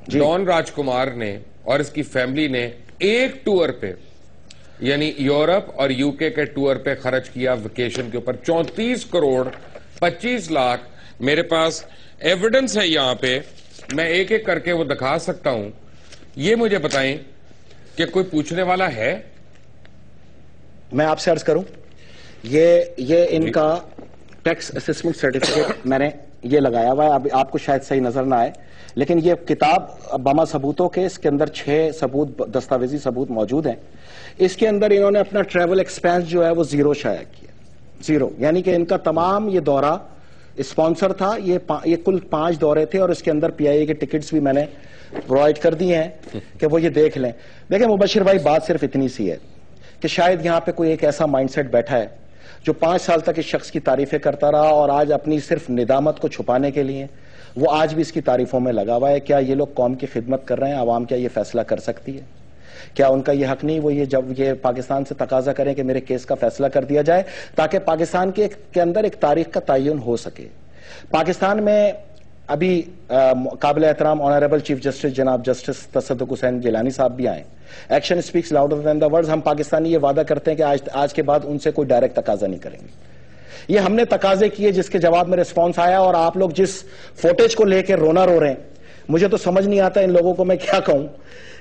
ڈان راج کمار نے اور اس کی فیملی نے ایک ٹور پہ، یعنی یورپ اور یو کے ٹور پہ خرچ کیا ویکیشن کے اوپر. 34 کروڑ 25 لاکھ میرے پاس ایویڈنس ہے یہاں پہ، میں ایک ایک کر کے وہ دکھا سکتا ہوں. یہ مجھے بتائیں کہ کوئی پوچھنے والا ہے؟ میں آپ سے عرض کروں، یہ ان کا ٹیکس اسسمنٹ سرٹیفکیٹ میں نے یہ لگایا ہوا ہے. اب آپ کو شاید صحیح نظر نہ آئے، لیکن یہ کتاب بما ثبوتوں کے، اس کے اندر 6 ثبوت، دستاویزی ثبوت موجود ہیں. اس کے اندر انہوں نے اپنا ٹریول ایکسپینس جو ہے وہ 0 شائع کیا. 0 یعنی کہ ان کا تمام یہ دورہ اسپانسر تھا. یہ کل 5 دورے تھے اور اس کے اندر پی آئی اے کے ٹکٹس بھی میں نے پرووائڈ کر دی ہیں کہ وہ یہ دیکھ لیں. دیکھیں مبشر بھائی، بات صرف اتنی سی ہے کہ شاید یہاں پہ کوئی ایک ایسا مائنڈ سیٹ بیٹھا ہے جو 5 سال تک اس شخص کی تعریفیں کرتا رہا اور آج اپنی صرف ندامت کو چھپانے کے لیے وہ آج بھی اس کی تعریفوں میں لگا ہوا ہے. کیا یہ لوگ قوم کی خدمت کر رہے ہیں؟ عوام کیا یہ فیصلہ کر سکتی ہے؟ کیا ان کا یہ حق نہیں وہ یہ جب یہ پاکستان سے تقاضا کریں کہ میرے کیس کا فیصلہ کر دیا جائے تاکہ پاکستان کے اندر ایک تاریخ کا تعین ہو سکے؟ پاکستان میں ابھی قابل احترام آنریبل چیف جسٹس جناب جسٹس تصدق حسین گیلانی صاحب بھی آئے. Action speaks louder than the words. ہم پاکستانی یہ وعدہ کرتے ہیں کہ آج کے بعد ان سے کوئی ڈائریکٹ تقاضا نہیں کریں گے. یہ ہم نے تقاضے کیے جس کے جواب میں رسپانس آیا، اور آپ لوگ جس فوٹیج کو لے کے رونا رو رہے ہیں، مجھے تو سمجھ نہیں آتا ان لوگوں کو میں کیا کہوں.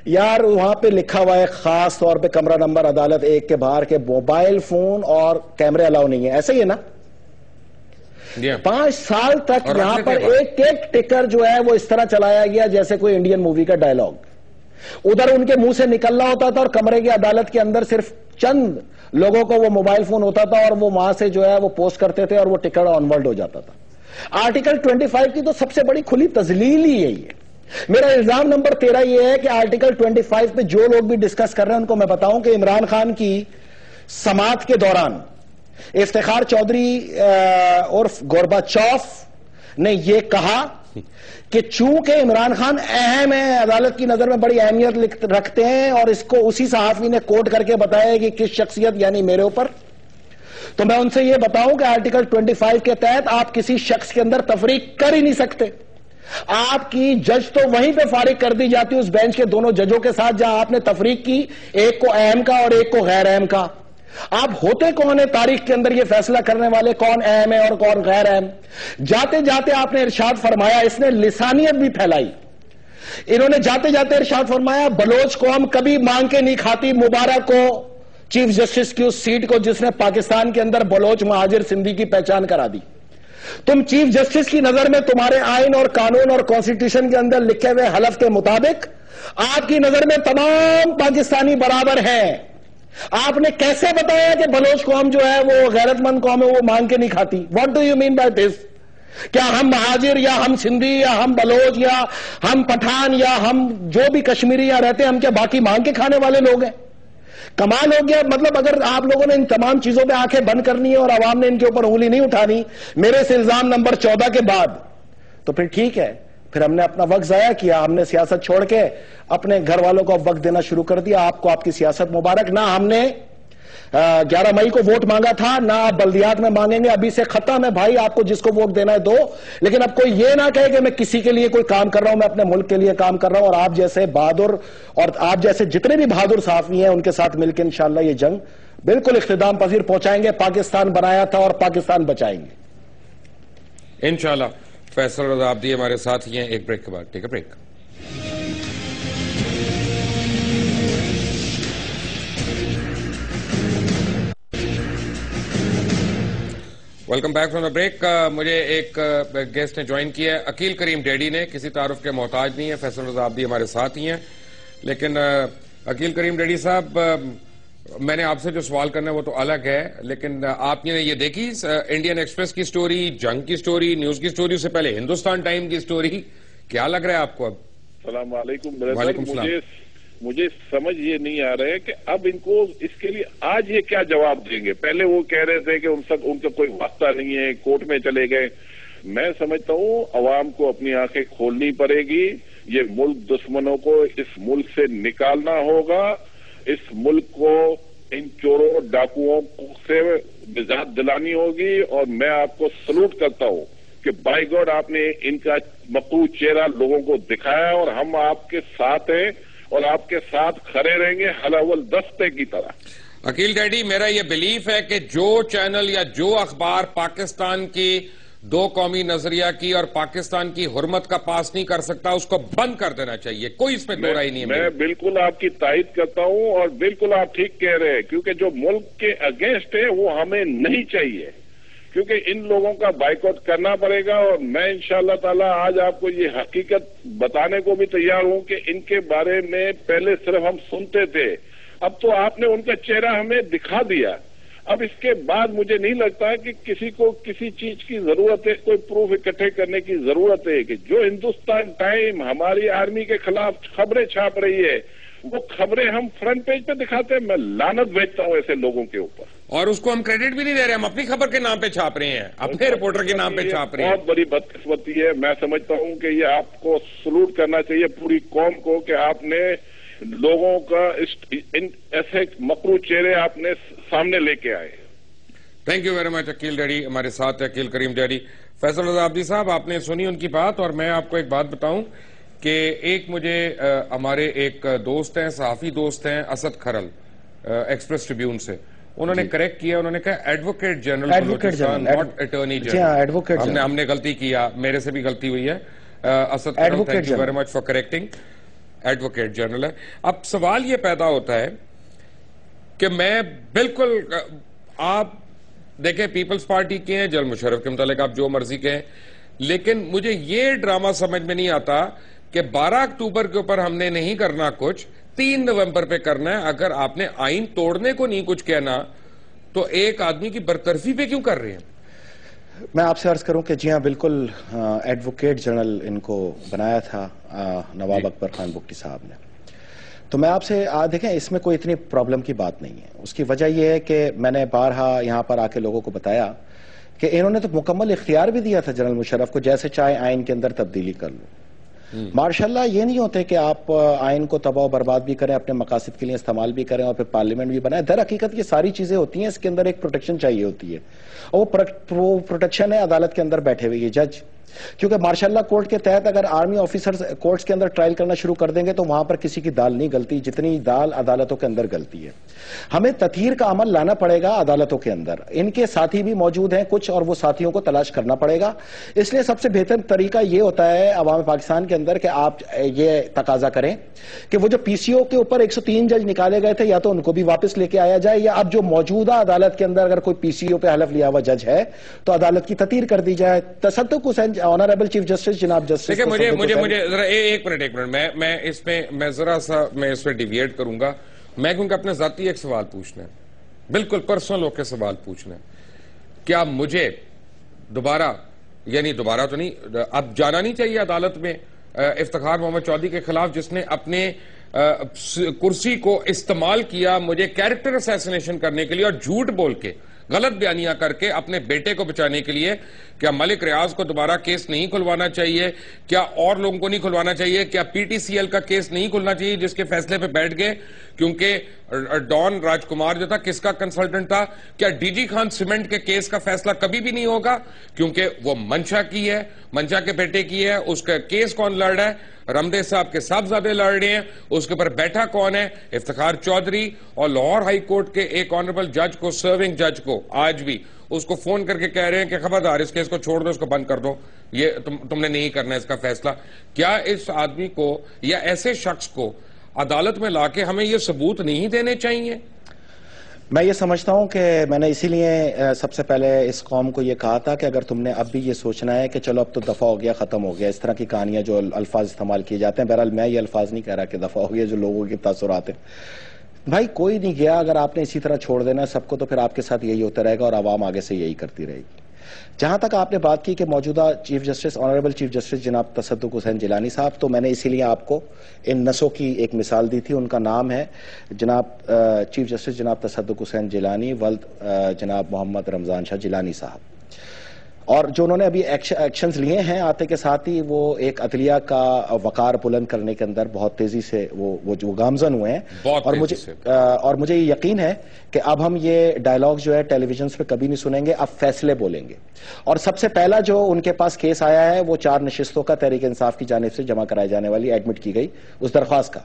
یار وہاں پہ لکھا ہوا ہے خاص طور پہ کمرہ نمبر عدالت 1 کے باہر کے موبائل فون اور کیمرے الاؤ نہیں ہے. ایسے ہی ہے نا؟ 5 سال تک یہاں پر ایک ایک ٹکر جو ہے وہ اس طرح چلایا گیا جیسے کوئی انڈین مووی کا ڈائلاگ. ادھر ان کے منہ سے نکلنا ہوتا تھا اور کمرے کی عدالت کے اندر صرف چند لوگوں کو وہ موبائل فون ہوتا تھا اور وہ وہاں سے جو ہے وہ پوسٹ کرتے تھے اور وہ ٹکٹ آن ورلڈ ہو جاتا تھا. آرٹیکل 25 کی تو سب سے بڑی کھلی تذلیل ہی یہی ہے. میرا الزام نمبر 13 یہ ہے کہ آرٹیکل 25 پہ جو لوگ بھی ڈسکس کر رہے ہیں ان کو میں بتاؤں کہ عمران خان کی سماعت کے دوران افتخار چودھری عرف گورباچوف نے یہ کہا کہ چونکہ عمران خان اہم ہے، عدالت کی نظر میں بڑی اہمیت رکھتے ہیں، اور اس کو اسی صحافی نے کوٹ کر کے بتایا کہ کس شخصیت یعنی میرے اوپر. تو میں ان سے یہ بتاؤں کہ آرٹیکل 25 کے تحت آپ کسی شخص کے اندر تفریق کر ہی نہیں سکتے. آپ کی جج تو وہیں پہ فارغ کر دی جاتی اس بینچ کے دونوں ججوں کے ساتھ جہاں آپ نے تفریق کی، ایک کو اہم کا اور ایک کو غیر اہم کا. آپ ہوتے کون ہیں تاریخ کے اندر یہ فیصلہ کرنے والے کون اہم ہے اور کون غیر اہم؟ جاتے جاتے آپ نے ارشاد فرمایا، اس نے لسانیت بھی پھیلائی. انہوں نے جاتے جاتے ارشاد فرمایا بلوچ قوم کبھی مانگ کے نہیں کھاتی مبارک کو چیف جسٹس کی اس سیٹ کو جس نے پاکستان کے اندر بلوچ مہاجر سندھی کی پہچان کرا دی. تم چیف جسٹس کی نظر میں تمہارے آئین اور قانون اور کانسٹیٹیوشن کے اندر لکھے ہوئے حلف کے مطابق آپ کی نظر میں تمام پاکستانی برابر ہیں. آپ نے کیسے بتایا کہ بلوچ قوم جو ہے وہ غیرت مند قوم ہے، وہ مانگ کے نہیں کھاتی؟ What do you mean by this? کیا ہم مہاجر یا ہم سندھی یا ہم بلوچ یا ہم پٹھان یا ہم جو بھی کشمیری یہاں رہتے ہیں، ہم کیا باقی مانگ کے کھانے والے لوگ ہیں؟ کمال ہو گیا. مطلب اگر آپ لوگوں نے ان تمام چیزوں پہ آنکھیں بند کرنی ہے اور عوام نے ان کے اوپر انگلی نہیں اٹھانی میرے سے الزام نمبر 14 کے بعد، تو پھر ٹھیک ہے. پھر ہم نے اپنا وقت ضائع کیا، ہم نے سیاست چھوڑ کے اپنے گھر والوں کو وقت دینا شروع کر دیا. آپ کو آپ کی سیاست مبارک. نہ ہم نے 11 مئی کو ووٹ مانگا تھا، نہ آپ بلدیات میں مانگیں گے. ابھی سے ختم ہے بھائی، آپ کو جس کو ووٹ دینا ہے دو. لیکن اب کوئی یہ نہ کہے کہ میں کسی کے لیے کوئی کام کر رہا ہوں، میں اپنے ملک کے لیے کام کر رہا ہوں. اور آپ جیسے بہادر اور آپ جیسے جتنے بھی بہادر صحافی ہیں ان کے ساتھ مل کے انشاءاللہ یہ جنگ بالکل اختتام پذیر پہنچائیں گے. پاکستان بنایا تھا اور پاکستان بچائیں گے انشاءاللہ. فیصل رضا عابدی ہمارے ساتھ ہی ہیں. ایک بریک کے بعد take a break. Welcome back from the break. مجھے ایک گیسٹ نے جوائن کیا ہے, عقیل کریم ڈیڈی نے, کسی تعارف کے محتاج نہیں ہے, فیصل رضا عابدی ہمارے ساتھ ہی ہیں. لیکن عقیل کریم ڈیڈی صاحب, میں نے آپ سے جو سوال کرنا ہے وہ تو الگ ہے, لیکن آپ نے یہ دیکھی انڈین ایکسپریس کی سٹوری, جنگ کی سٹوری, نیوز کی سٹوری, سے پہلے ہندوستان ٹائم کی سٹوری, کیا لگ رہا ہے آپ کو اب؟ السلام علیکم. وعلیکم السلام. مجھے سمجھ یہ نہیں آ رہا ہے کہ اب ان کو اس کے لیے آج یہ کیا جواب دیں گے. پہلے وہ کہہ رہے تھے کہ ان کا کوئی واسطہ نہیں ہے, کورٹ میں چلے گئے. میں سمجھتا ہوں عوام کو اپنی آنکھیں کھولنی پڑے گی. یہ ملک دشمنوں کو اس ملک سے نکالنا ہوگا. اس ملک کو ان چوروں ڈاکوؤں سے نجات دلانی ہوگی. اور میں آپ کو سلوٹ کرتا ہوں کہ بائی گاڈ آپ نے ان کا مقروض چہرہ لوگوں کو دکھایا, اور ہم آپ کے ساتھ ہیں اور آپ کے ساتھ کھڑے رہیں گے حلاول دستے کی طرح. عقیل ڈیڈی, میرا یہ بلیف ہے کہ جو چینل یا جو اخبار پاکستان کی دو قومی نظریہ کی اور پاکستان کی حرمت کا پاس نہیں کر سکتا, اس کو بند کر دینا چاہیے. کوئی اس پہ دو رائے نہیں ہے. میں بالکل آپ کی تائید کرتا ہوں, اور بالکل آپ ٹھیک کہہ رہے ہیں, کیونکہ جو ملک کے اگینسٹ ہے وہ ہمیں نہیں چاہیے, کیونکہ ان لوگوں کا بائیکاٹ کرنا پڑے گا. اور میں انشاءاللہ تعالی آج آپ کو یہ حقیقت بتانے کو بھی تیار ہوں کہ ان کے بارے میں پہلے صرف ہم سنتے تھے, اب تو آپ نے ان کا چہرہ ہمیں دکھا دیا. اب اس کے بعد مجھے نہیں لگتا کہ کسی کو کسی چیز کی ضرورت ہے, کوئی پروف اکٹھے کرنے کی ضرورت ہے. کہ جو ہندوستان ٹائم ہماری آرمی کے خلاف خبریں چھاپ رہی ہے, وہ خبریں ہم فرنٹ پیج پہ دکھاتے ہیں. میں لعنت بھیجتا ہوں ایسے لوگوں کے اوپر, اور اس کو ہم کریڈٹ بھی نہیں دے رہے. ہم اپنی خبر کے نام پہ چھاپ رہے ہیں, اپنے رپورٹر کے نام پہ چھاپ رہے ہیں. بہت بڑی بدقسمتی ہے. میں سمجھتا ہوں کہ یہ آپ کو سلوٹ کرنا چاہیے پوری قوم کو, کہ آپ نے لوگوں کا ایسے مکروہ چہرے آپ نے سامنے لے کے آئے. Thank you very much Aqeel Dhedhi. ہمارے ساتھ ہے عقیل کریم ڈیڈی. فیصل رضا عابدی صاحب, آپ نے سنی ان کی بات, اور میں آپ کو ایک بات بتاؤں کہ ایک مجھے ہمارے ایک دوست ہیں, صحافی دوست ہیں, اسد کھرل, ایکسپریس ٹریبیون سے, انہوں نے کریکٹ کیا. انہوں نے کہا advocate general Balochistan, not attorney general. ہم نے غلطی کیا, میرے سے بھی غلطی ہوئی ہے. Asad Kharal, thank you very much for correcting. Advocate general ہے. اب سوال یہ پیدا ہوتا ہے کہ میں بالکل, آپ دیکھیں پیپلز پارٹی کے ہیں, جنرل مشرف کے متعلق آپ جو مرضی کہیں, لیکن مجھے یہ ڈرامہ سمجھ میں نہیں آتا کہ 12 اکتوبر کے اوپر ہم نے نہیں کرنا کچھ, 3 نومبر پہ کرنا ہے. اگر آپ نے آئین توڑنے کو نہیں کچھ کہنا تو ایک آدمی کی برطرفی پہ کیوں کر رہے ہیں؟ میں آپ سے عرض کروں کہ جی ہاں بالکل, ایڈوکیٹ جنرل ان کو بنایا تھا نواب اکبر خان بگٹی صاحب نے. تو میں آپ سے دیکھیں, اس میں کوئی اتنی پرابلم کی بات نہیں ہے. اس کی وجہ یہ ہے کہ میں نے بارہا یہاں پر آ کے لوگوں کو بتایا کہ انہوں نے تو مکمل اختیار بھی دیا تھا جنرل مشرف کو, جیسے چاہے آئین کے اندر تبدیلی کر لو. ماشاءاللہ یہ نہیں ہوتے کہ آپ آئین کو تباہ و برباد بھی کریں, اپنے مقاصد کے لیے استعمال بھی کریں, اور پھر پارلیمنٹ بھی بنائیں. در حقیقت یہ ساری چیزیں ہوتی ہیں, اس کے اندر ایک پروٹیکشن چاہیے ہوتی ہے, اور وہ پروٹیکشن ہے عدالت کے اندر بیٹھے ہوئے یہ جج. کیونکہ مارشل لا کورٹ کے تحت اگر آرمی آفیسرز کورٹس کے اندر ٹرائل کرنا شروع کر دیں گے تو وہاں پر کسی کی دال نہیں گلتی جتنی دال عدالتوں کے اندر گلتی ہے. ہمیں تطہیر کا عمل لانا پڑے گا عدالتوں کے اندر. ان کے ساتھی بھی موجود ہیں کچھ, اور وہ ساتھیوں کو تلاش کرنا پڑے گا. اس لیے سب سے بہتر طریقہ یہ ہوتا ہے عوام پاکستان کے اندر کہ آپ یہ تقاضا کریں کہ وہ جو پی سی او کے اوپر 103 جج نکالے گئے تھے, یا تو ان کو بھی واپس لے کے آیا جائے, یا اب جو موجودہ عدالت کے اندر اگر کوئی پی سی او پہ حلف لیا ہوا جج ہے تو عدالت کی تطہیر کر دی جائے. تصدق حسین, آنریبل چیف جسٹس جناب جسٹس, دیکھیں مجھے ذرا ایک منٹ میں ذرا سا اس پہ ڈیویٹ کروں گا. میں کیونکہ اپنے ذاتی ایک سوال پوچھنا ہے, بالکل پرسنل ہو کے سوال پوچھنا ہے. کیا مجھے دوبارہ تو نہیں, اب جانا نہیں چاہیے عدالت میں افتخار محمد چودھری کے خلاف, جس نے اپنے کرسی کو استعمال کیا مجھے کیریکٹر اسیسنیشن کرنے کے لیے, اور جھوٹ بول کے, غلط بیانیاں کر کے اپنے بیٹے کو بچانے کے لیے؟ کیا ملک ریاض کو دوبارہ کیس نہیں کھلوانا چاہیے؟ کیا اور لوگوں کو نہیں کھلوانا چاہیے؟ کیا پی ٹی سی ایل کا کیس نہیں کھلنا چاہیے جس کے فیصلے پہ بیٹھ گئے؟ کیونکہ ڈان راج کمار جو تھا کس کا کنسلٹنٹ تھا؟ کیا ڈی جی خان سیمنٹ کے کیس کا فیصلہ کبھی بھی نہیں ہوگا؟ کیونکہ وہ منشا کی ہے, منشا کے بیٹے کی ہے. اس کا کیس کون لڑ رہا ہے؟ رمدے صاحب کے صاحبزادے لڑ رہے ہیں. اس کے اوپر بیٹھا کون ہے؟ افتخار چودھری. اور لاہور ہائی کورٹ کے ایک آنریبل جج کو, سرونگ جج کو, آج بھی اس کو فون کر کے کہہ رہے ہیں کہ خبردار اس کیس کو چھوڑ دو, اس کو بند کر دو, یہ تم نے نہیں کرنا اس کا فیصلہ. کیا اس آدمی کو یا ایسے شخص کو عدالت میں لا کے ہمیں یہ ثبوت نہیں دینے چاہیے؟ میں یہ سمجھتا ہوں کہ میں نے اسی لیے سب سے پہلے اس قوم کو یہ کہا تھا کہ اگر تم نے اب بھی یہ سوچنا ہے کہ چلو اب تو دفعہ ہو گیا، ختم ہو گیا، اس طرح کی کہانیاں جو الفاظ استعمال کیے جاتے ہیں، بہرحال میں یہ الفاظ نہیں کہہ رہا کہ دفعہ ہو گیا، جو لوگوں کے تاثرات ہیں، بھائی کوئی نہیں گیا، اگر آپ نے اسی طرح چھوڑ دینا سب کو تو پھر آپ کے ساتھ یہی ہوتا رہے گا اور عوام آگے سے یہی کرتی رہے گی۔ جہاں تک آپ نے بات کی کہ موجودہ chief justice, honourable chief justice جناب تصدق حسین جیلانی صاحب، تو میں نے اسی لیے آپ کو ان نسوں کی ایک مثال دی تھی۔ ان کا نام ہے جناب چیف جسٹس جناب تصدق حسین جیلانی ولد جناب محمد رمضان شاہ جیلانی صاحب، اور جو انہوں نے ابھی ایکشنز لیے ہیں آتے کے ساتھ ہی وہ ایک عدلیہ کا وقار بلند کرنے کے اندر بہت تیزی سے وہ جو گامزن ہوئے ہیں، اور مجھے یہ یقین ہے کہ اب ہم یہ ڈائلاگ جو ہے ٹیلی ویژنز پہ کبھی نہیں سنیں گے، اب فیصلے بولیں گے۔ اور سب سے پہلا جو ان کے پاس کیس آیا ہے وہ 4 نشستوں کا تحریک انصاف کی جانب سے جمع کرائی جانے والی ایڈمٹ کی گئی اس درخواست کا،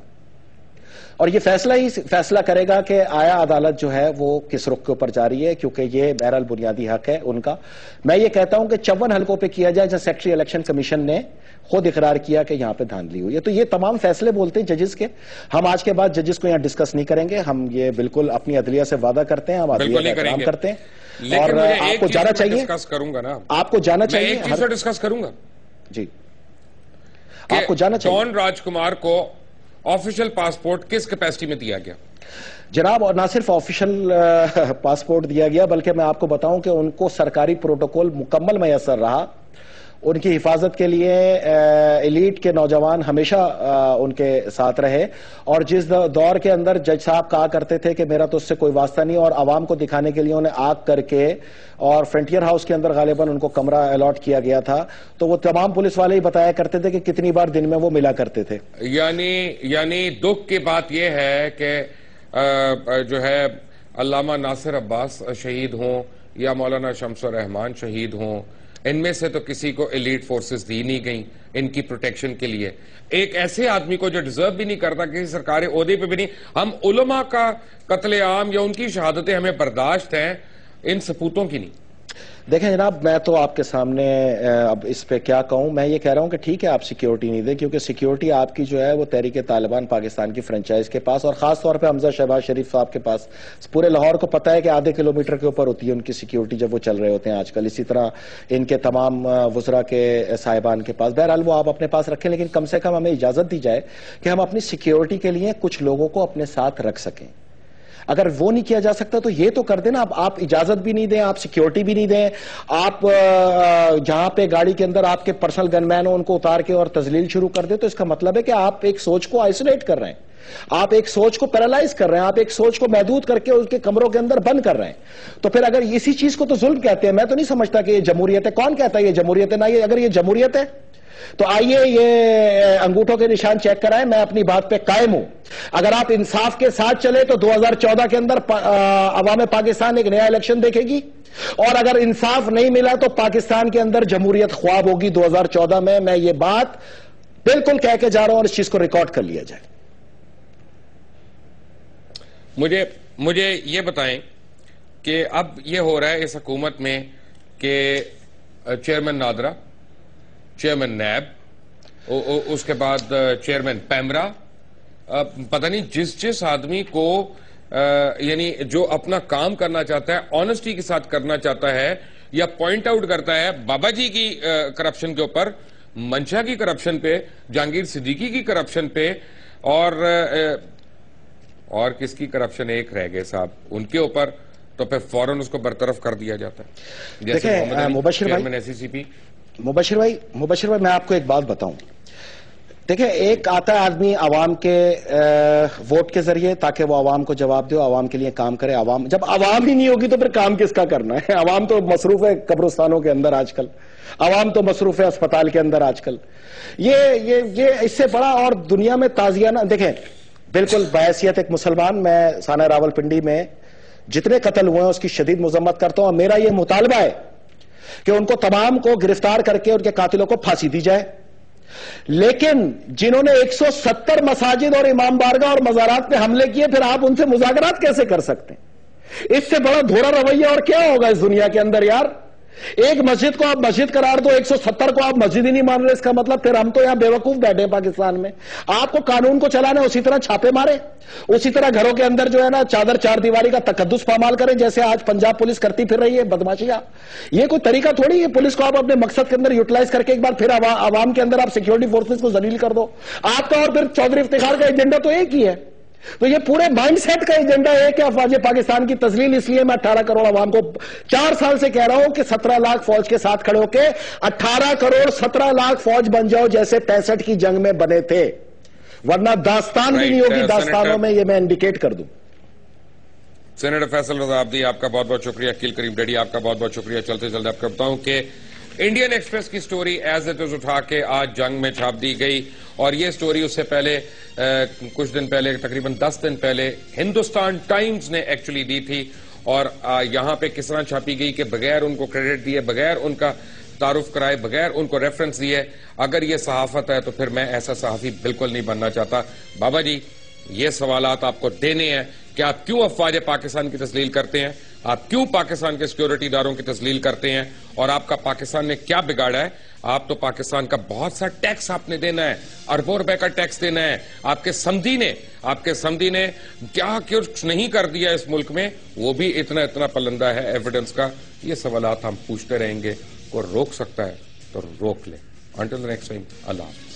اور یہ فیصلہ ہی فیصلہ کرے گا کہ آیا عدالت جو ہے وہ کس رخ کے اوپر جاری ہے، کیونکہ یہ بہرحال بنیادی حق ہے ان کا۔ میں یہ کہتا ہوں کہ 54 حلقوں پہ کیا جائے جہاں سیکٹری الیکشن کمیشن نے خود اقرار کیا کہ یہاں پہ دھاندلی ہوئی ہے، تو یہ تمام فیصلے بولتے ہیں ججز کے۔ ہم آج کے بعد ججز کو یہاں ڈسکس نہیں کریں گے، ہم یہ بالکل اپنی عدلیہ سے وعدہ کرتے ہیں، ہم عدلیہ کا احترام کرتے ہیں، اور آپ کو جانا چاہیے، آپ کو جانا چاہیے، ایک چیز ڈسکس کروں گا جی، آپ کو جانا چاہیے۔ ڈان راج کمار کو آفیشل پاسپورٹ کس کیپیسٹی میں دیا گیا؟ جناب، اور نہ صرف آفیشل پاسپورٹ دیا گیا بلکہ میں آپ کو بتاؤں کہ ان کو سرکاری پروٹوکول مکمل میسر رہا، ان کی حفاظت کے لیے ایلیٹ کے نوجوان ہمیشہ ان کے ساتھ رہے، اور جس دور کے اندر جج صاحب کہا کرتے تھے کہ میرا تو اس سے کوئی واسطہ نہیں، اور عوام کو دکھانے کے لیے انہیں آگ کر کے اور فرنٹیئر ہاؤس کے اندر غالباً ان کو کمرہ الاٹ کیا گیا تھا، تو وہ تمام پولیس والے ہی بتایا کرتے تھے کہ کتنی بار دن میں وہ ملا کرتے تھے۔ یعنی دکھ کی بات یہ ہے کہ جو ہے علامہ ناصر عباس شہید ہوں یا مولانا شمس الرحمان شہید ہوں، ان میں سے تو کسی کو ایلیٹ فورسز دی نہیں گئیں ان کی پروٹیکشن کے لیے۔ ایک ایسے آدمی کو جو ڈیزرو بھی نہیں کرتا کسی سرکاری عہدے پہ بھی نہیں، ہم علماء کا قتل عام یا ان کی شہادتیں ہمیں برداشت ہیں، ان سپوتوں کی نہیں۔ دیکھیں جناب، میں تو آپ کے سامنے اب اس پہ کیا کہوں، میں یہ کہہ رہا ہوں کہ ٹھیک ہے آپ سیکیورٹی نہیں دیں، کیونکہ سیکیورٹی آپ کی جو ہے وہ تحریک طالبان پاکستان کی فرنچائز کے پاس، اور خاص طور پہ حمزہ شہباز شریف صاحب کے پاس، پورے لاہور کو پتہ ہے کہ آدھے کلومیٹر کے اوپر ہوتی ہے ان کی سیکیورٹی جب وہ چل رہے ہوتے ہیں آج کل۔ اسی طرح ان کے تمام وزراء کے صاحبان کے پاس، بہرحال وہ آپ اپنے پاس رکھیں، لیکن کم سے کم ہمیں اجازت دی جائے کہ ہم اپنی سیکیورٹی کے لیے کچھ لوگوں کو اپنے ساتھ رکھ سکیں۔ اگر وہ نہیں کیا جا سکتا تو یہ تو کر دینا، آپ اجازت بھی نہیں دیں، آپ سیکیورٹی بھی نہیں دیں، آپ جہاں پہ گاڑی کے اندر آپ کے پرسنل گن مین ہو ان کو اتار کے اور تذلیل شروع کر دیں، تو اس کا مطلب ہے کہ آپ ایک سوچ کو آئسولیٹ کر رہے ہیں، آپ ایک سوچ کو پیرالائز کر رہے ہیں، آپ ایک سوچ کو محدود کر کے اس کے کمروں کے اندر بند کر رہے ہیں۔ تو پھر اگر اسی چیز کو تو ظلم کہتے ہیں، میں تو نہیں سمجھتا کہ یہ جمہوریت ہے۔ کون کہتا ہے یہ جمہوریت ہے؟ نہ یہ، اگر یہ جمہوریت ہے تو آئیے یہ انگوٹھوں کے نشان چیک کرائیں، میں اپنی بات پہ قائم ہوں۔ اگر آپ انصاف کے ساتھ چلے تو 2014 کے اندر عوام پاکستان ایک نیا الیکشن دیکھے گی، اور اگر انصاف نہیں ملا تو پاکستان کے اندر جمہوریت خواب ہوگی 2014 میں۔ میں یہ بات بالکل کہہ کے جا رہا ہوں، اور اس چیز کو ریکارڈ کر لیا جائے۔ مجھے یہ بتائیں کہ اب یہ ہو رہا ہے اس حکومت میں کہ چیئرمین نادرہ، چیئرمین نیب، اس کے بعد چیئرمین پیمرا، پتہ نہیں جس آدمی کو یعنی جو اپنا کام کرنا چاہتا ہے، آنیسٹی کے ساتھ کرنا چاہتا ہے، یا پوائنٹ آؤٹ کرتا ہے بابا جی کی کرپشن کے اوپر، منشا کی کرپشن پہ، جہانگیر صدیقی کی کرپشن پہ، اور کس کی کرپشن ایک رہ گئے صاحب ان کے اوپر، تو پھر فوراً اس کو برطرف کر دیا جاتا ہے، جیسے مبشر بھائی، میں آپ کو ایک بات بتاؤں۔ دیکھیں، ایک آتا ہے آدمی عوام کے ووٹ کے ذریعے تاکہ وہ عوام کو جواب دے، عوام کے لیے کام کرے۔ عوام جب عوام ہی نہیں ہوگی تو پھر کام کس کا کرنا ہے؟ عوام تو مصروف ہے قبرستانوں کے اندر آج کل، عوام تو مصروف ہے اسپتال کے اندر آج کل۔ یہ اس سے بڑا اور دنیا میں تازیانہ، دیکھیں بالکل بحیثیت ایک مسلمان، میں سانحہ راولپنڈی میں جتنے قتل ہوئے ہیں اس کی شدید مذمت کرتا ہوں، اور میرا یہ مطالبہ ہے کہ ان کو تمام کو گرفتار کر کے ان کے قاتلوں کو پھانسی دی جائے۔ لیکن جنہوں نے 170 مساجد اور امام بارگاہ اور مزارات پہ حملے کیے، پھر آپ ان سے مذاکرات کیسے کر سکتے ہیں؟ اس سے بڑا دھورا رویہ اور کیا ہوگا اس دنیا کے اندر یار؟ ایک مسجد کو آپ مسجد قرار دو, 170 کو آپ مسجد ہی نہیں مان رہے, اس کا مطلب پھر ہم تو یہاں بیوقوف بیٹھے ہیں پاکستان میں. آپ کو قانون کو چلانا اسی طرح چھاپے مارے, اسی طرح گھروں کے اندر جو ہے نا چادر چار دیواری کا تقدس پامال کریں جیسے آج پنجاب پولیس کرتی پھر رہی ہے بدماشیاں. یہ کوئی طریقہ تھوڑی ہے. پولیس کو آپ اپنے مقصد کے اندر یوٹیلائز کر کے ایک بار پھر عوام کے اندر آپ سیکیورٹی فورسز کو ذلیل کر دو. آپ کا اور پھر چودھری افتخار کا ایجنڈا تو ایک ہی ہے. تو یہ پورے مائنڈ سیٹ کا ایجنڈا ہے کہ افواج پاکستان کی تذلیل. اس لیے میں 18 کروڑ عوام کو 4 سال سے کہہ رہا ہوں کہ 17 لاکھ فوج کے ساتھ کھڑے ہو کے 18 کروڑ 17 لاکھ فوج بن جاؤ جیسے 65 کی جنگ میں بنے تھے, ورنہ داستان بھی نہیں ہوگی. داستانوں میں یہ میں انڈیکیٹ کر دوں. سینیٹر فیصل رضا عابدی آپ کا بہت بہت شکریہ. عقیل کریم ڈیڈی آپ کا بہت بہت شکریہ. چلتے چلتے آپ کو بتاؤں کہ انڈین ایکسپریس کی سٹوری ایز اٹ از اٹھا کے آج جنگ میں چھاپ دی گئی, اور یہ سٹوری اس سے پہلے کچھ دن پہلے تقریباً 10 دن پہلے ہندوستان ٹائمز نے ایکچولی دی تھی, اور یہاں پہ کس طرح چھاپی گئی کہ بغیر ان کو کریڈٹ دیے, بغیر ان کا تعارف کرائے, بغیر ان کو ریفرنس دیے. اگر یہ صحافت ہے تو پھر میں ایسا صحافی بالکل نہیں بننا چاہتا. بابا جی یہ سوالات آپ کو دینے ہیں کہ آپ کیوں افواج پاکستان کی تذلیل کرتے ہیں, آپ کیوں پاکستان کے سیکیورٹی اداروں کی تذلیل کرتے ہیں, اور آپ کا پاکستان نے کیا بگاڑا ہے. آپ تو پاکستان کا بہت سا ٹیکس آپ نے دینا ہے, اربوں روپے کا ٹیکس دینا ہے. آپ کے سمدھی نے کیا کچھ نہیں کر دیا اس ملک میں, وہ بھی اتنا پلندہ ہے ایویڈنس کا. یہ سوالات ہم پوچھتے رہیں گے. کوئی روک سکتا ہے تو روک لے. انٹل نیکسٹ ٹائم, اللہ حافظ.